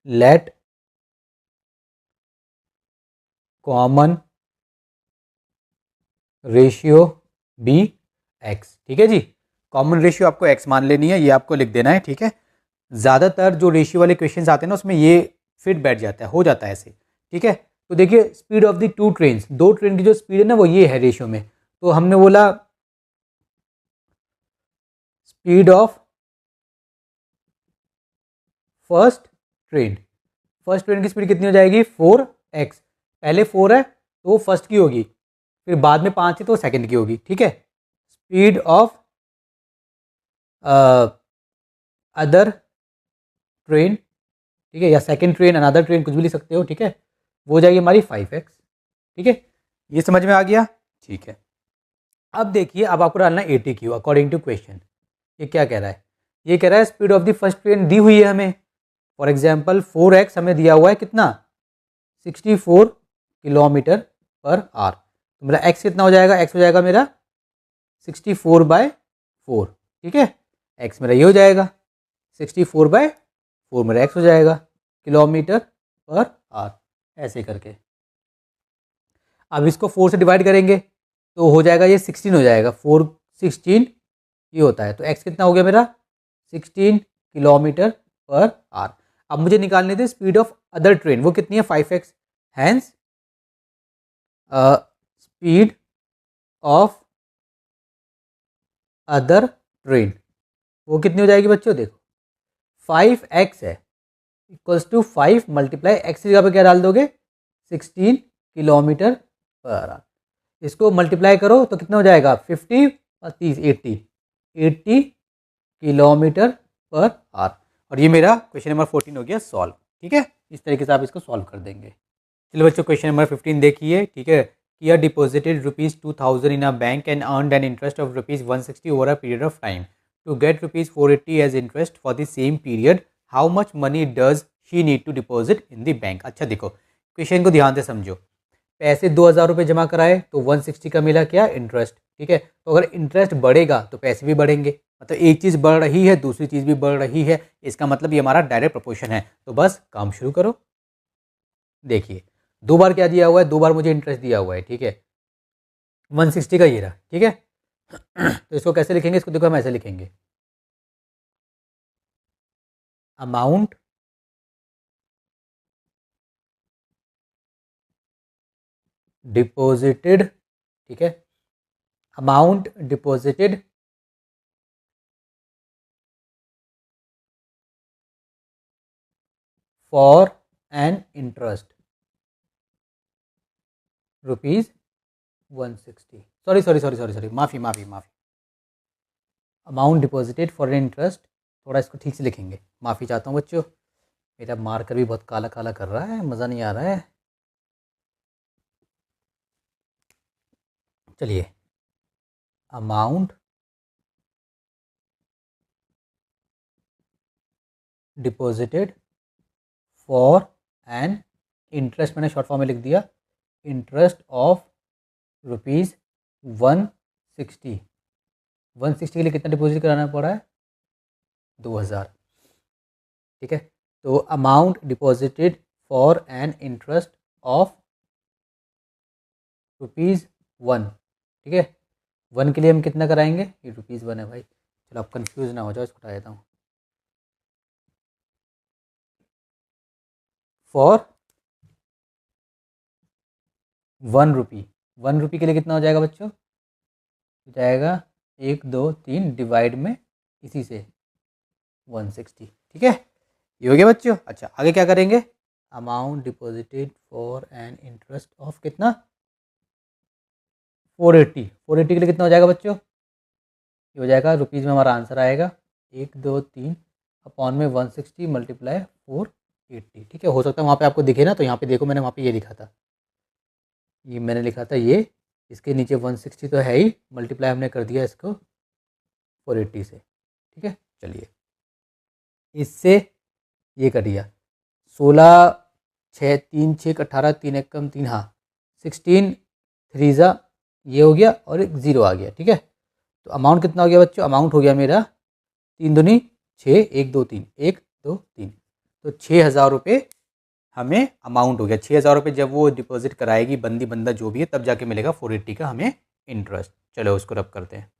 let common ratio be x. ठीक है जी, कॉमन रेशियो आपको एक्स मान लेनी है, ये आपको लिख देना है। ठीक है, ज़्यादातर जो रेशियो वाले क्वेश्चंस आते हैं ना उसमें ये फिट बैठ जाता है, हो जाता है ऐसे। ठीक है, तो देखिए speed of the two trains, दो ट्रेन की जो स्पीड है ना वो ये है रेशियो में, तो हमने बोला speed of first train, first train की स्पीड कितनी हो जाएगी 4x, पहले 4 है तो वो फर्स्ट की होगी, फिर बाद में 5 है तो सेकंड की होगी। ठीक है, स्पीड ऑफ अदर ट्रेन, ठीक है, या सेकंड ट्रेन, अनदर ट्रेन, कुछ भी लिख सकते हो। ठीक है, वो हो जाएगी हमारी 5x। ठीक है, ये समझ में आ गया। ठीक है, अब देखिए, अब आपको डालना है ATQ अकॉर्डिंग टू क्वेश्चन। ये क्या कह रहा है, ये कह रहा है speed of the first train दी हुई है हमें, फॉर एग्जाम्पल 4x हमें दिया हुआ है कितना 64 किलोमीटर पर आवर, तो मेरा x कितना हो जाएगा, x हो जाएगा मेरा 64/4। ठीक है, x मेरा ये हो जाएगा 64/4, मेरा x हो जाएगा किलोमीटर पर आवर, ऐसे करके। अब इसको 4 से डिवाइड करेंगे तो हो जाएगा ये 16 हो जाएगा, 4 16 ये होता है, तो x कितना हो गया मेरा 16 किलोमीटर पर आवर। अब मुझे निकालने थे स्पीड ऑफ अदर ट्रेन, वो कितनी है 5x, hence speed of other train वो कितनी हो जाएगी बच्चों, देखो 5x है इक्वल्स टू 5 मल्टीप्लाई x की जगह पे क्या डाल दोगे 16 किलोमीटर पर आवर, इसको मल्टीप्लाई करो तो कितना हो जाएगा 50 और 30 80 किलोमीटर पर आवर। और ये मेरा क्वेश्चन नंबर 14 हो गया सॉल्व। ठीक है, इस तरीके से आप इसको सॉल्व कर देंगे। चलिए बच्चों, क्वेश्चन नंबर 15 देखिए। ठीक है, किया deposited ₹2000 in a bank and earned an interest of ₹160 over a period of time, to get ₹480 as interest for the same period, how much money does she need to deposit in the bank. अच्छा देखो, क्वेश्चन को ध्यान से समझो, पैसे 2000 रुपये जमा कराए तो 160 का मिला क्या इंटरेस्ट। ठीक है, तो अगर इंटरेस्ट बढ़ेगा तो पैसे भी बढ़ेंगे, मतलब एक चीज़ बढ़ रही है दूसरी चीज़ भी बढ़ रही है, इसका मतलब ये हमारा डायरेक्ट प्रोपोर्शन है। तो बस काम शुरू करो। देखिए 2 बार क्या दिया हुआ है, 2 बार मुझे इंटरेस्ट दिया हुआ है। ठीक है, 160 का ये रहा। ठीक है, तो इसको कैसे लिखेंगे, इसको देखो हम ऐसे लिखेंगे, अमाउंट डिपॉजिटेड। ठीक है, amount deposited for an interest ₹160, sorry, माफ़ी, amount deposited for an interest, थोड़ा इसको ठीक से लिखेंगे, माफ़ी चाहता हूँ बच्चों, मेरा मार्कर भी बहुत काला काला कर रहा है, मज़ा नहीं आ रहा है। चलिए, amount deposited for an interest, मैंने शॉर्ट फॉर्म में लिख दिया, इंटरेस्ट ऑफ ₹160, 160 के लिए कितना डिपॉजिट कराना पड़ा है 2000। ठीक है, तो amount deposited for an interest of ₹1। ठीक है, 1 के लिए हम कितना कराएंगे, ये ₹1 है भाई, चलो आप कंफ्यूज ना हो जाओ, इसको हटा देता हूँ, फॉर ₹1, ₹1 के लिए कितना हो जाएगा बच्चों, हो जाएगा 1 2 3 डिवाइड में इसी से 160। ठीक है, ये हो गया बच्चों। अच्छा आगे क्या करेंगे, amount deposited for an interest of कितना 480, 480 के लिए कितना हो जाएगा बच्चों, ये हो जाएगा रुपीज़ में हमारा आंसर आएगा 1 2 3 अपॉन में 160 मल्टीप्लाई 480। ठीक है, हो सकता है वहाँ पे आपको दिखे ना, तो यहाँ पे देखो मैंने वहाँ पे ये लिखा था, ये मैंने लिखा था ये, इसके नीचे 160 तो है ही, मल्टीप्लाई हमने कर दिया इसको 480 से। ठीक है, चलिए इससे ये कट गया, 16 6 3 6 18 3 1 कम 3, हाँ 16 3 ज़ा ये हो गया और एक 0 आ गया। ठीक है, तो अमाउंट कितना हो गया बच्चों, अमाउंट हो गया मेरा 3 दूनी 6 1 2 3 1 2 3, तो 6,000 रुपये हमें अमाउंट हो गया। 6,000 रुपये जब वो डिपॉजिट कराएगी बंदी बंदा जो भी है तब जाके मिलेगा 480 का हमें इंटरेस्ट। चलो उसको रब करते हैं।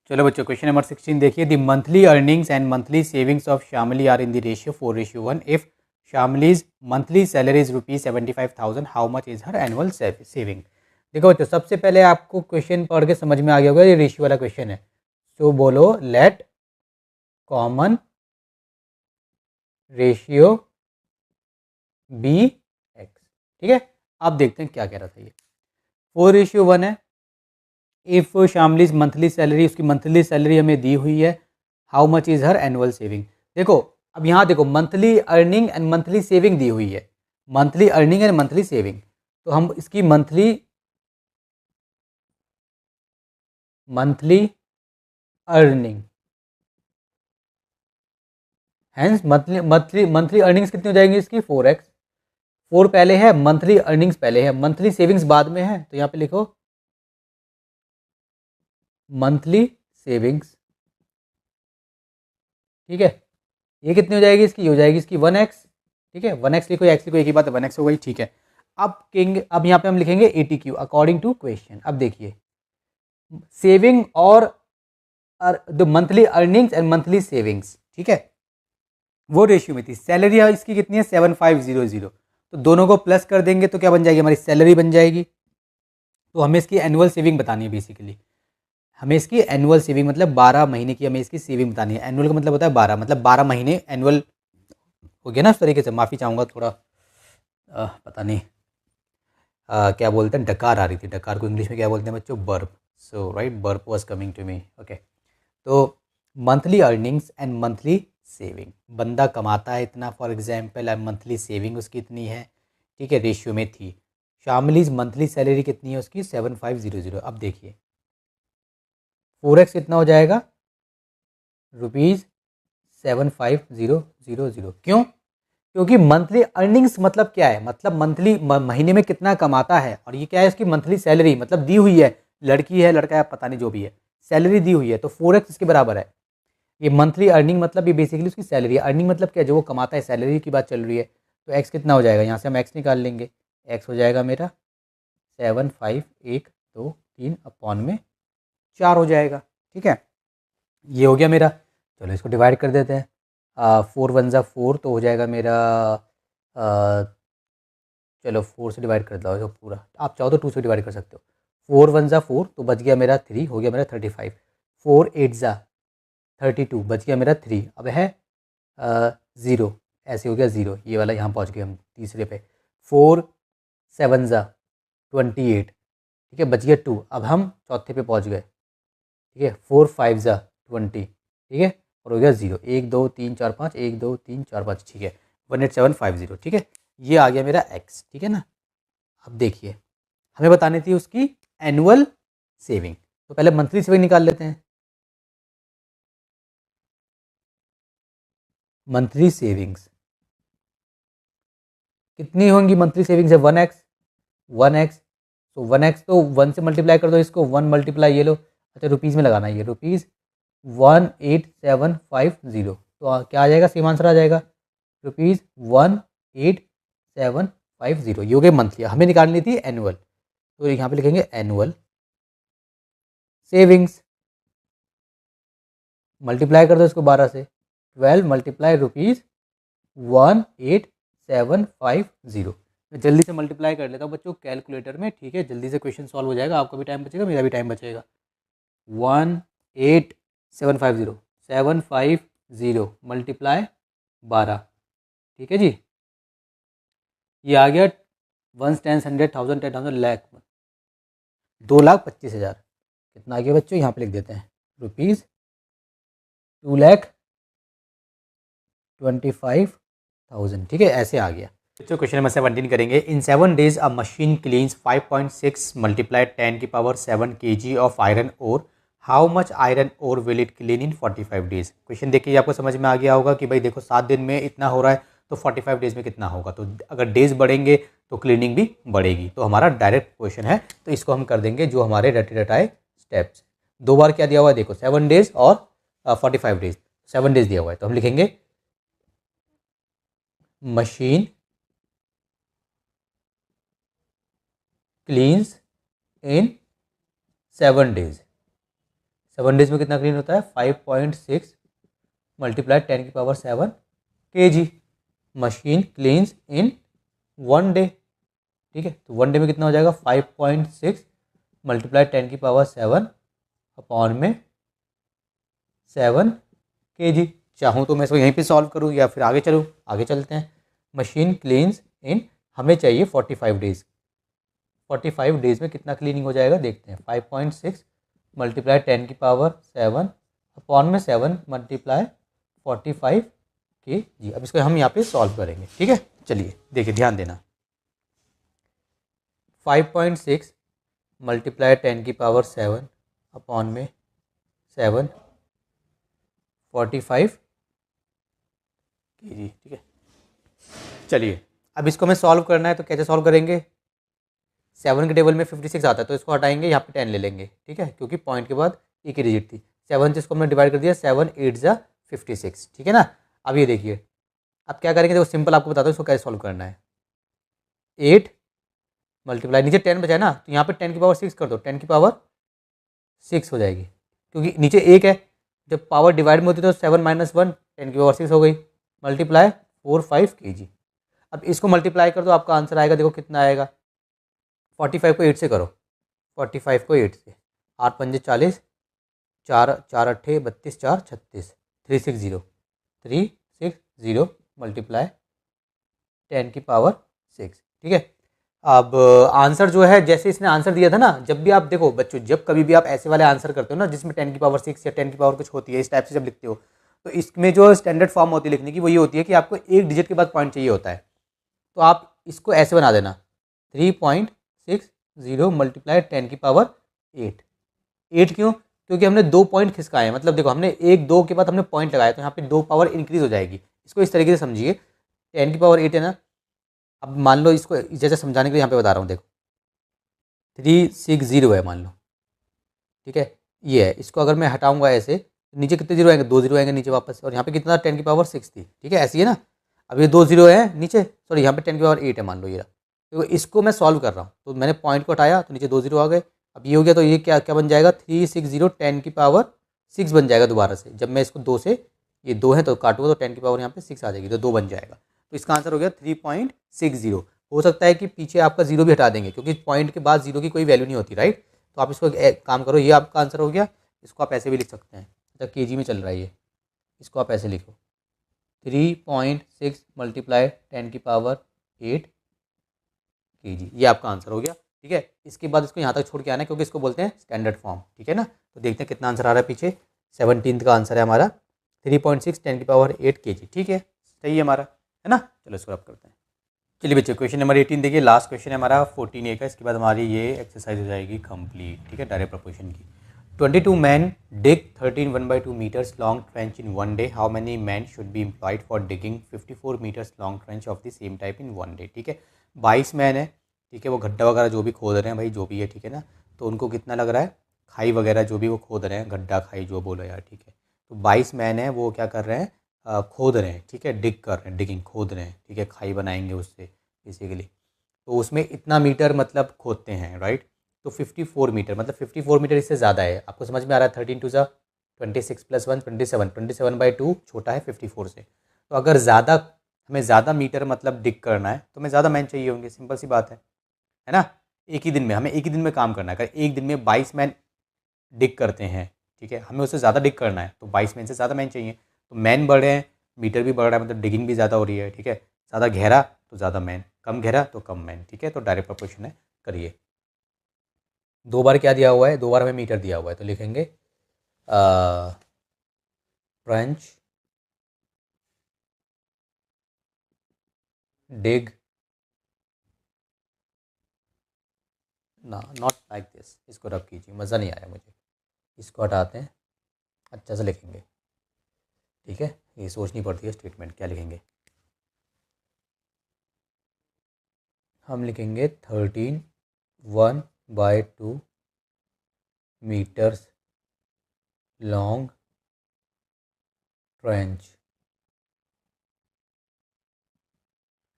चलो बच्चों क्वेश्चन नंबर 16 देखिए, the monthly earnings and monthly savings of Shamli are in the ratio 4:1 if Shamli's monthly salary is ₹75,000 how much is her annual saving. देखो बच्चों सबसे पहले आपको क्वेश्चन पढ़ के समझ में आ गया होगा ये रेशियो वाला क्वेश्चन है, तो बोलो let common ratio be x. ठीक है, अब देखते हैं क्या कह रहा था ये। 4:1 है, इफ शामलीज मंथली सैलरी, उसकी मंथली सैलरी हमें दी हुई है, how much is her annual saving. देखो अब यहाँ देखो monthly earning and monthly saving दी हुई है, monthly earning and monthly saving, तो हम इसकी मंथली अर्निंग हैंस मंथली अर्निंग्स कितनी हो जाएंगी इसकी 4x, 4 पहले है, मंथली अर्निंग्स पहले है, मंथली सेविंग्स बाद में है, तो यहाँ पे लिखो मंथली सेविंग्स। ठीक है, ये कितनी हो जाएगी इसकी, हो जाएगी इसकी 1x। ठीक है, 1x लिखो, x लिखो, एक ही बात है, 1x हो गई। ठीक है, अब यहाँ पे हम लिखेंगे ATQ अकॉर्डिंग टू क्वेश्चन। अब देखिए सेविंग और the monthly earnings and monthly savings, ठीक है, वो रेशियो में थी। सैलरी इसकी कितनी है 7500, तो दोनों को प्लस कर देंगे तो क्या बन जाएगी, हमारी सैलरी बन जाएगी। तो हमें इसकी एनुअल सेविंग बतानी है बेसिकली, हमें इसकी एनुअल सेविंग मतलब 12 महीने की हमें इसकी सेविंग बतानी है। एनुअल का मतलब होता है 12, मतलब 12 महीने एनुअल हो गया ना उस तरीके से। माफ़ी चाहूँगा थोड़ा पता नहीं क्या बोलते हैं, डकार आ रही थी, डकार को इंग्लिश में क्या बोलते हैं बच्चों, burp. So right, burp was coming to me. Okay, तो monthly earnings and monthly saving, बंदा कमाता है इतना फॉर एग्जांपल, मंथली सेविंग उसकी इतनी है। ठीक है, रेशियो में थी। शामलीज मंथली सैलरी कितनी है उसकी 7500। अब देखिए 4x कितना हो जाएगा ₹75,000। क्यों, क्योंकि मंथली अर्निंग्स मतलब क्या है, मतलब मंथली महीने में कितना कमाता है, और ये क्या है इसकी मंथली सैलरी, मतलब दी हुई है, लड़की है लड़का है पता नहीं जो भी है, सैलरी दी हुई है, तो 4x इसके बराबर है। ये मंथली अर्निंग मतलब ये बेसिकली उसकी सैलरी है। अर्निंग मतलब क्या है, जो वो कमाता है, सैलरी की बात चल रही है। तो x कितना हो जाएगा, यहाँ से हम x निकाल लेंगे, x हो जाएगा मेरा 7,5,1,2,3 अपॉन में 4 हो जाएगा। ठीक है, ये हो गया मेरा। चलो इसको डिवाइड कर देते हैं, 4 1 ज़ा 4, तो हो जाएगा मेरा चलो 4 से डिवाइड कर दो पूरा, आप चाहो तो 2 से डिवाइड कर सकते हो। 4 1 ज़ा 4, तो बच गया मेरा 3, हो गया मेरा 35। 4 8 ज़ा 32, बच गया मेरा 3। अब है 0, ऐसे हो गया 0, ये वाला यहाँ पहुँच गए हम तीसरे पे। 4 7 ज़ा 28, ठीक है, बच गया 2। अब हम चौथे पे पहुँच गए। ठीक है, 4 5 ज़ा 20, ठीक है, और हो गया 0, 1 2 3 4 5, 1 2 3 4 5, ठीक है, 18750। ठीक है, ये आ गया मेरा x। ठीक है ना, अब देखिए हमें बतानी थी उसकी एनुअल सेविंग, तो पहले मंथली सेविंग निकाल लेते हैं। मंथली सेविंग्स कितनी होंगी, मंथली सेविंग्स है 1x, 1x, तो 1x तो 1 से मल्टीप्लाई कर दो इसको, 1 मल्टीप्लाई ये लो, अच्छा रुपीज़ में लगाना है ये, ₹18750, तो क्या आ जाएगा, सेम आंसर आ जाएगा ₹18750। ये हो गए मंथली। हमें निकालनी थी एनुअल, तो यहाँ पे लिखेंगे एनुअल सेविंग्स, मल्टीप्लाई कर दो इसको 12 से, 12 मल्टीप्लाई ₹18750। मैं जल्दी से मल्टीप्लाई कर लेता हूँ बच्चों कैलकुलेटर में। ठीक है, जल्दी से क्वेश्चन सॉल्व हो जाएगा, आपका भी टाइम बचेगा, मेरा भी टाइम बचेगा। 18750 750 मल्टीप्लाई 12, ठीक है जी, ये आ गया 1 10 100 1000 10,000 लाख, 2,25,000। कितना आ गया बच्चों, यहाँ पे लिख देते हैं ₹2,25,000। ठीक है, ऐसे आ गया बच्चों। क्वेश्चन नंबर 17 करेंगे। In 7 days a machine cleans 5.6 multiply 10 की power 7 kg of iron ore how much iron ore will it clean in 45 days. क्वेश्चन देखिए आपको समझ में आ गया होगा कि भाई देखो 7 दिन में इतना हो रहा है तो 45 डेज में कितना होगा, तो अगर डेज बढ़ेंगे तो क्लीनिंग भी बढ़ेगी। तो हमारा डायरेक्ट क्वेश्चन है, तो इसको हम कर देंगे जो हमारे रटे रटाए स्टेप्स। 2 बार क्या दिया हुआ है देखो, 7 डेज और 45 डेज। 7 डेज दिया हुआ है तो हम लिखेंगे मशीन क्लीन्स इन 7 डेज। 7 डेज में कितना क्लीन होता है, 5.6 मल्टीप्लाई 10⁻7 kg। मशीन क्लीन्स इन 1 डे, ठीक है। तो 1 डे में कितना हो जाएगा, 5.6 मल्टीप्लाई 10⁻7 अपॉन में 7 kg। चाहूँ तो मैं इसको यहीं पे सॉल्व करूँ या फिर आगे चलूँ, आगे चलते हैं। मशीन क्लीन्स इन, हमें चाहिए 45 डेज। 45 डेज में कितना क्लीनिंग हो जाएगा देखते हैं, 5.6 मल्टीप्लाई 10⁻7 अपॉन में 7 मल्टीप्लाई 45 kg। अब इसको हम यहाँ पे सॉल्व करेंगे, ठीक है। चलिए देखिए ध्यान देना, 5.6 मल्टीप्लाई 10⁻7 अपॉन में 7 45 kg, ठीक है। चलिए अब इसको हमें सॉल्व करना है, तो कैसे सॉल्व करेंगे, 7 के टेबल में 56 आता है तो इसको हटाएंगे, यहाँ पे 10 ले लेंगे, ठीक है, क्योंकि पॉइंट के बाद एक ही डिजिट थी। 7 से इसको हमने डिवाइड कर दिया, 7 8 जा 56, ठीक है ना। अब ये देखिए, अब क्या करेंगे, देखो सिंपल आपको बताता हूँ इसको कैसे सॉल्व करना है। 8 मल्टीप्लाई, नीचे 10 बचा है ना, तो यहाँ पे 10⁻6 कर दो, 10⁻6 हो जाएगी, क्योंकि नीचे 1 है। जब पावर डिवाइड में होती है तो 7 - 1 10⁻6 हो गई, मल्टीप्लाई 45 kg। अब इसको मल्टीप्लाई कर दो, आपका आंसर आएगा, देखो कितना आएगा, 45 को 8 से करो, 45 को 8 से, 8 पंजे 40, 4 4 अट्ठे 32, 4 36, 360 मल्टीप्लाई 10⁻6, ठीक है। अब आंसर जो है, जैसे इसने आंसर दिया था ना, जब भी आप देखो बच्चों, जब कभी भी आप ऐसे वाले आंसर करते हो ना जिसमें 10⁻6 या 10 की पावर कुछ होती है, इस टाइप से जब लिखते हो, तो इसमें जो स्टैंडर्ड फॉर्म होती है लिखने की वो ये होती है कि आपको एक डिजिट के बाद पॉइंट चाहिए होता है। तो आप इसको ऐसे बना देना, 3.60 मल्टीप्लाई 10⁸। 8 क्यों, क्योंकि हमने 2 पॉइंट खिसकाए हैं, मतलब देखो हमने 1 2 के बाद हमने पॉइंट लगाया, तो यहाँ पे 2 पावर इंक्रीज हो जाएगी। इसको इस तरीके से समझिए, 10⁸ है ना। अब मान लो इसको जैसे समझाने के लिए यहाँ पे बता रहा हूँ, देखो 360 है मान लो, ठीक है, ये है। इसको अगर मैं हटाऊंगा ऐसे, तो नीचे कितने जीरो आएंगे, 2 जीरो आएंगे नीचे वापस, और यहाँ पे कितना 10⁻6 थी, ठीक है, ऐसी है ना। अब ये 2 जीरो है नीचे, सॉरी यहाँ पे 10⁸ है मान लो ये, तो इसको मैं सॉल्व कर रहा हूँ, तो मैंने पॉइंट को हटाया तो नीचे 2 जीरो आ गए। अब ये हो गया, तो ये क्या क्या बन जाएगा, 360 10⁻6 बन जाएगा दोबारा से। जब मैं इसको 2 से, ये 2 है तो काटूंगा तो 10 यहाँ पे 6 आ जाएगी, तो 2 बन जाएगा। तो इसका आंसर हो गया 3.60। हो सकता है कि पीछे आपका जीरो भी हटा देंगे, क्योंकि पॉइंट के बाद जीरो की कोई वैल्यू नहीं होती, राइट। तो आप इसको एक काम करो, ये आपका आंसर हो गया। इसको आप ऐसे भी लिख सकते हैं, अच्छा केजी में चल रहा है ये, इसको आप ऐसे लिखो, 3.6 मल्टीप्लाई 10⁸ kg, ये आपका आंसर हो गया, ठीक है। इसके बाद इसको यहाँ तक छोड़ के आना है, क्योंकि इसको बोलते हैं स्टैंडर्ड फॉर्म, ठीक है ना। तो देखते हैं कितना आंसर आ रहा है पीछे, 17 का आंसर है हमारा, 3.6 10⁸ kg, ठीक है, सही है हमारा, है ना। चलो इसको आप करते हैं। चलिए बच्चे क्वेश्चन नंबर 18 देखिए, लास्ट क्वेश्चन है हमारा 14A का। इसके बाद हमारी ये एक्सरसाइज हो जाएगी कंप्लीट, ठीक है, डायरेक्ट प्रपोर्शन की। 22 man dig 13 1/2 metres long trench in 1 day, how many man should be employed for digging 54 metres long trench of the same type in 1 day, ठीक है। 22 मैन है, ठीक है, वो गड्ढा वगैरह जो भी खोद रहे हैं भाई, जो भी है, ठीक है ना। तो उनको कितना लग रहा है, खाई वगैरह जो भी वो खोद रहे हैं, गड्ढा खाई जो बोलो यार, ठीक है। तो 22 मैन है, वो क्या कर रहे हैं, खोद रहे हैं, ठीक है, डिग कर रहे हैं, डिगिंग खोद रहे हैं, ठीक है, खाई बनाएंगे उससे बेसिकली। तो उसमें इतना मीटर मतलब खोदते हैं, राइट। तो 54 मीटर, मतलब 54 मीटर इससे ज़्यादा है, आपको समझ में आ रहा है। 13 2 26 + 1 27, 27/2 छोटा है 54 से। तो अगर ज़्यादा, हमें ज़्यादा मीटर मतलब डिग करना है तो हमें ज़्यादा मैन चाहिए होंगे, सिंपल सी बात है ना। एक ही दिन में, हमें एक ही दिन में काम करना है। अगर एक दिन में 22 मैन डिग करते हैं, ठीक है, हमें उससे ज़्यादा डिग करना है, तो 22 मैन से ज़्यादा मैन चाहिए। तो मैन बढ़ रहे हैं, मीटर भी बढ़ रहा है, मतलब डिगिंग भी ज़्यादा हो रही है, ठीक है। ज़्यादा गहरा तो ज़्यादा मैन, कम गहरा तो कम मैन, ठीक है। तो डायरेक्ट प्रोपोर्शन है, करिए। 2 बार क्या दिया हुआ है, 2 बार हमें मीटर दिया हुआ है, तो लिखेंगे ट्रेंच डिग ना, नॉट लाइक दिस, इसको रब कीजिए, मज़ा नहीं आया मुझे। इसको हटाते हैं, अच्छा से लिखेंगे, ठीक है। ये सोचनी पड़ती है स्टेटमेंट, क्या लिखेंगे, हम लिखेंगे 13 1/2 मीटर्स लॉन्ग ट्रेंच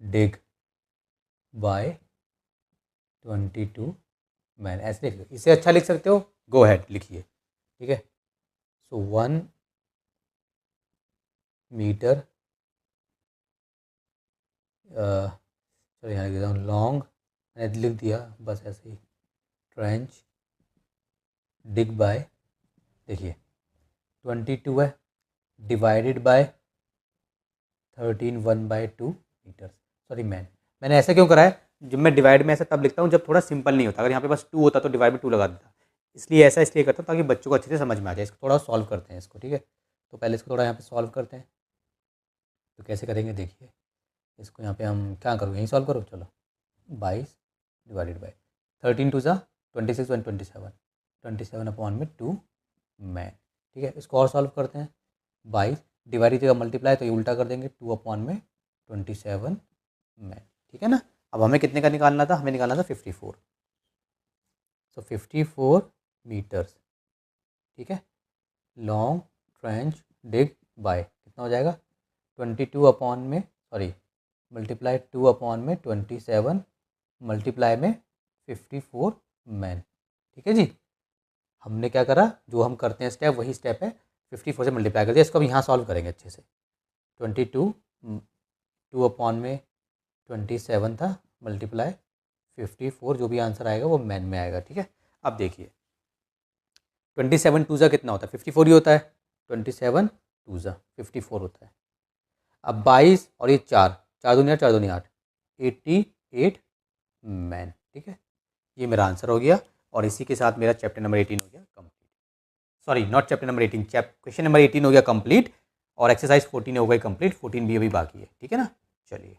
डिग बाय 22 मैन, ऐसे लिख लो। इससे अच्छा लिख सकते हो, गो हैड लिखिए, ठीक है। सो 1 मीटर, चलो यहाँ लिख देता हूँ लॉन्ग, मैंने लिख दिया बस ऐसे ही, ट्रेंच डिग बाय, देखिए 22 है डिवाइडेड बाय 13 1/2 मीटर्स, सॉरी मैंने ऐसा क्यों करा है, जब मैं डिवाइड में ऐसा तब लिखता हूँ जब थोड़ा सिंपल नहीं होता, अगर यहाँ पे बस 2 होता तो डिवाइड में 2 लगा देता, इसलिए ऐसा इसलिए करता हूँ ताकि बच्चों को अच्छे से समझ में आ जाए। इसको थोड़ा सॉल्व करते हैं इसको, ठीक है। तो पहले इसको थोड़ा यहाँ पे सॉल्व करते हैं, तो कैसे करेंगे देखिए, इसको यहाँ पे हम क्या करूँ, यहीं सॉल्व करो, चलो 22 डिवाइडेड बाई 13 2 26 1 27 अपॉन में 2 मैन, ठीक है। इसको और सॉल्व करते हैं, 22 डिवाइड जगह मल्टीप्लाई तो ये उल्टा कर देंगे, 2 अपॉन में 27 मैन, ठीक है ना। अब हमें कितने का निकालना था, हमें निकालना था 54, सो 54 मीटर्स, ठीक है, लॉन्ग ट्रेंच डिग बाय कितना हो जाएगा 22 अपॉन में सॉरी मल्टीप्लाई 2 अपॉन में 27 मल्टीप्लाई में 54 मैन, ठीक है जी। हमने क्या करा, जो हम करते हैं स्टेप वही स्टेप है, 54 से मल्टीप्लाई कर दिया। इसको अब यहाँ सॉल्व करेंगे अच्छे से, 22 2 अपॉन में 27 था मल्टीप्लाई 54, जो भी आंसर आएगा वो मैन में आएगा, ठीक है। अब देखिए 27 2 कितना होता है, 54 ही होता है, 27 2 54 होता है। अब 22 और ये 4 4 दूनी 8 4 दूनी 8 88 मैन, ठीक है। ये मेरा आंसर हो गया, और इसी के साथ मेरा चैप्टर नंबर 18 हो गया complete, sorry not chapter number 18, question number 18 हो गया कंप्लीट, और एक्सरसाइज 14 हो गई कंप्लीट, 14 भी अभी बाकी है, ठीक है ना। चलिए।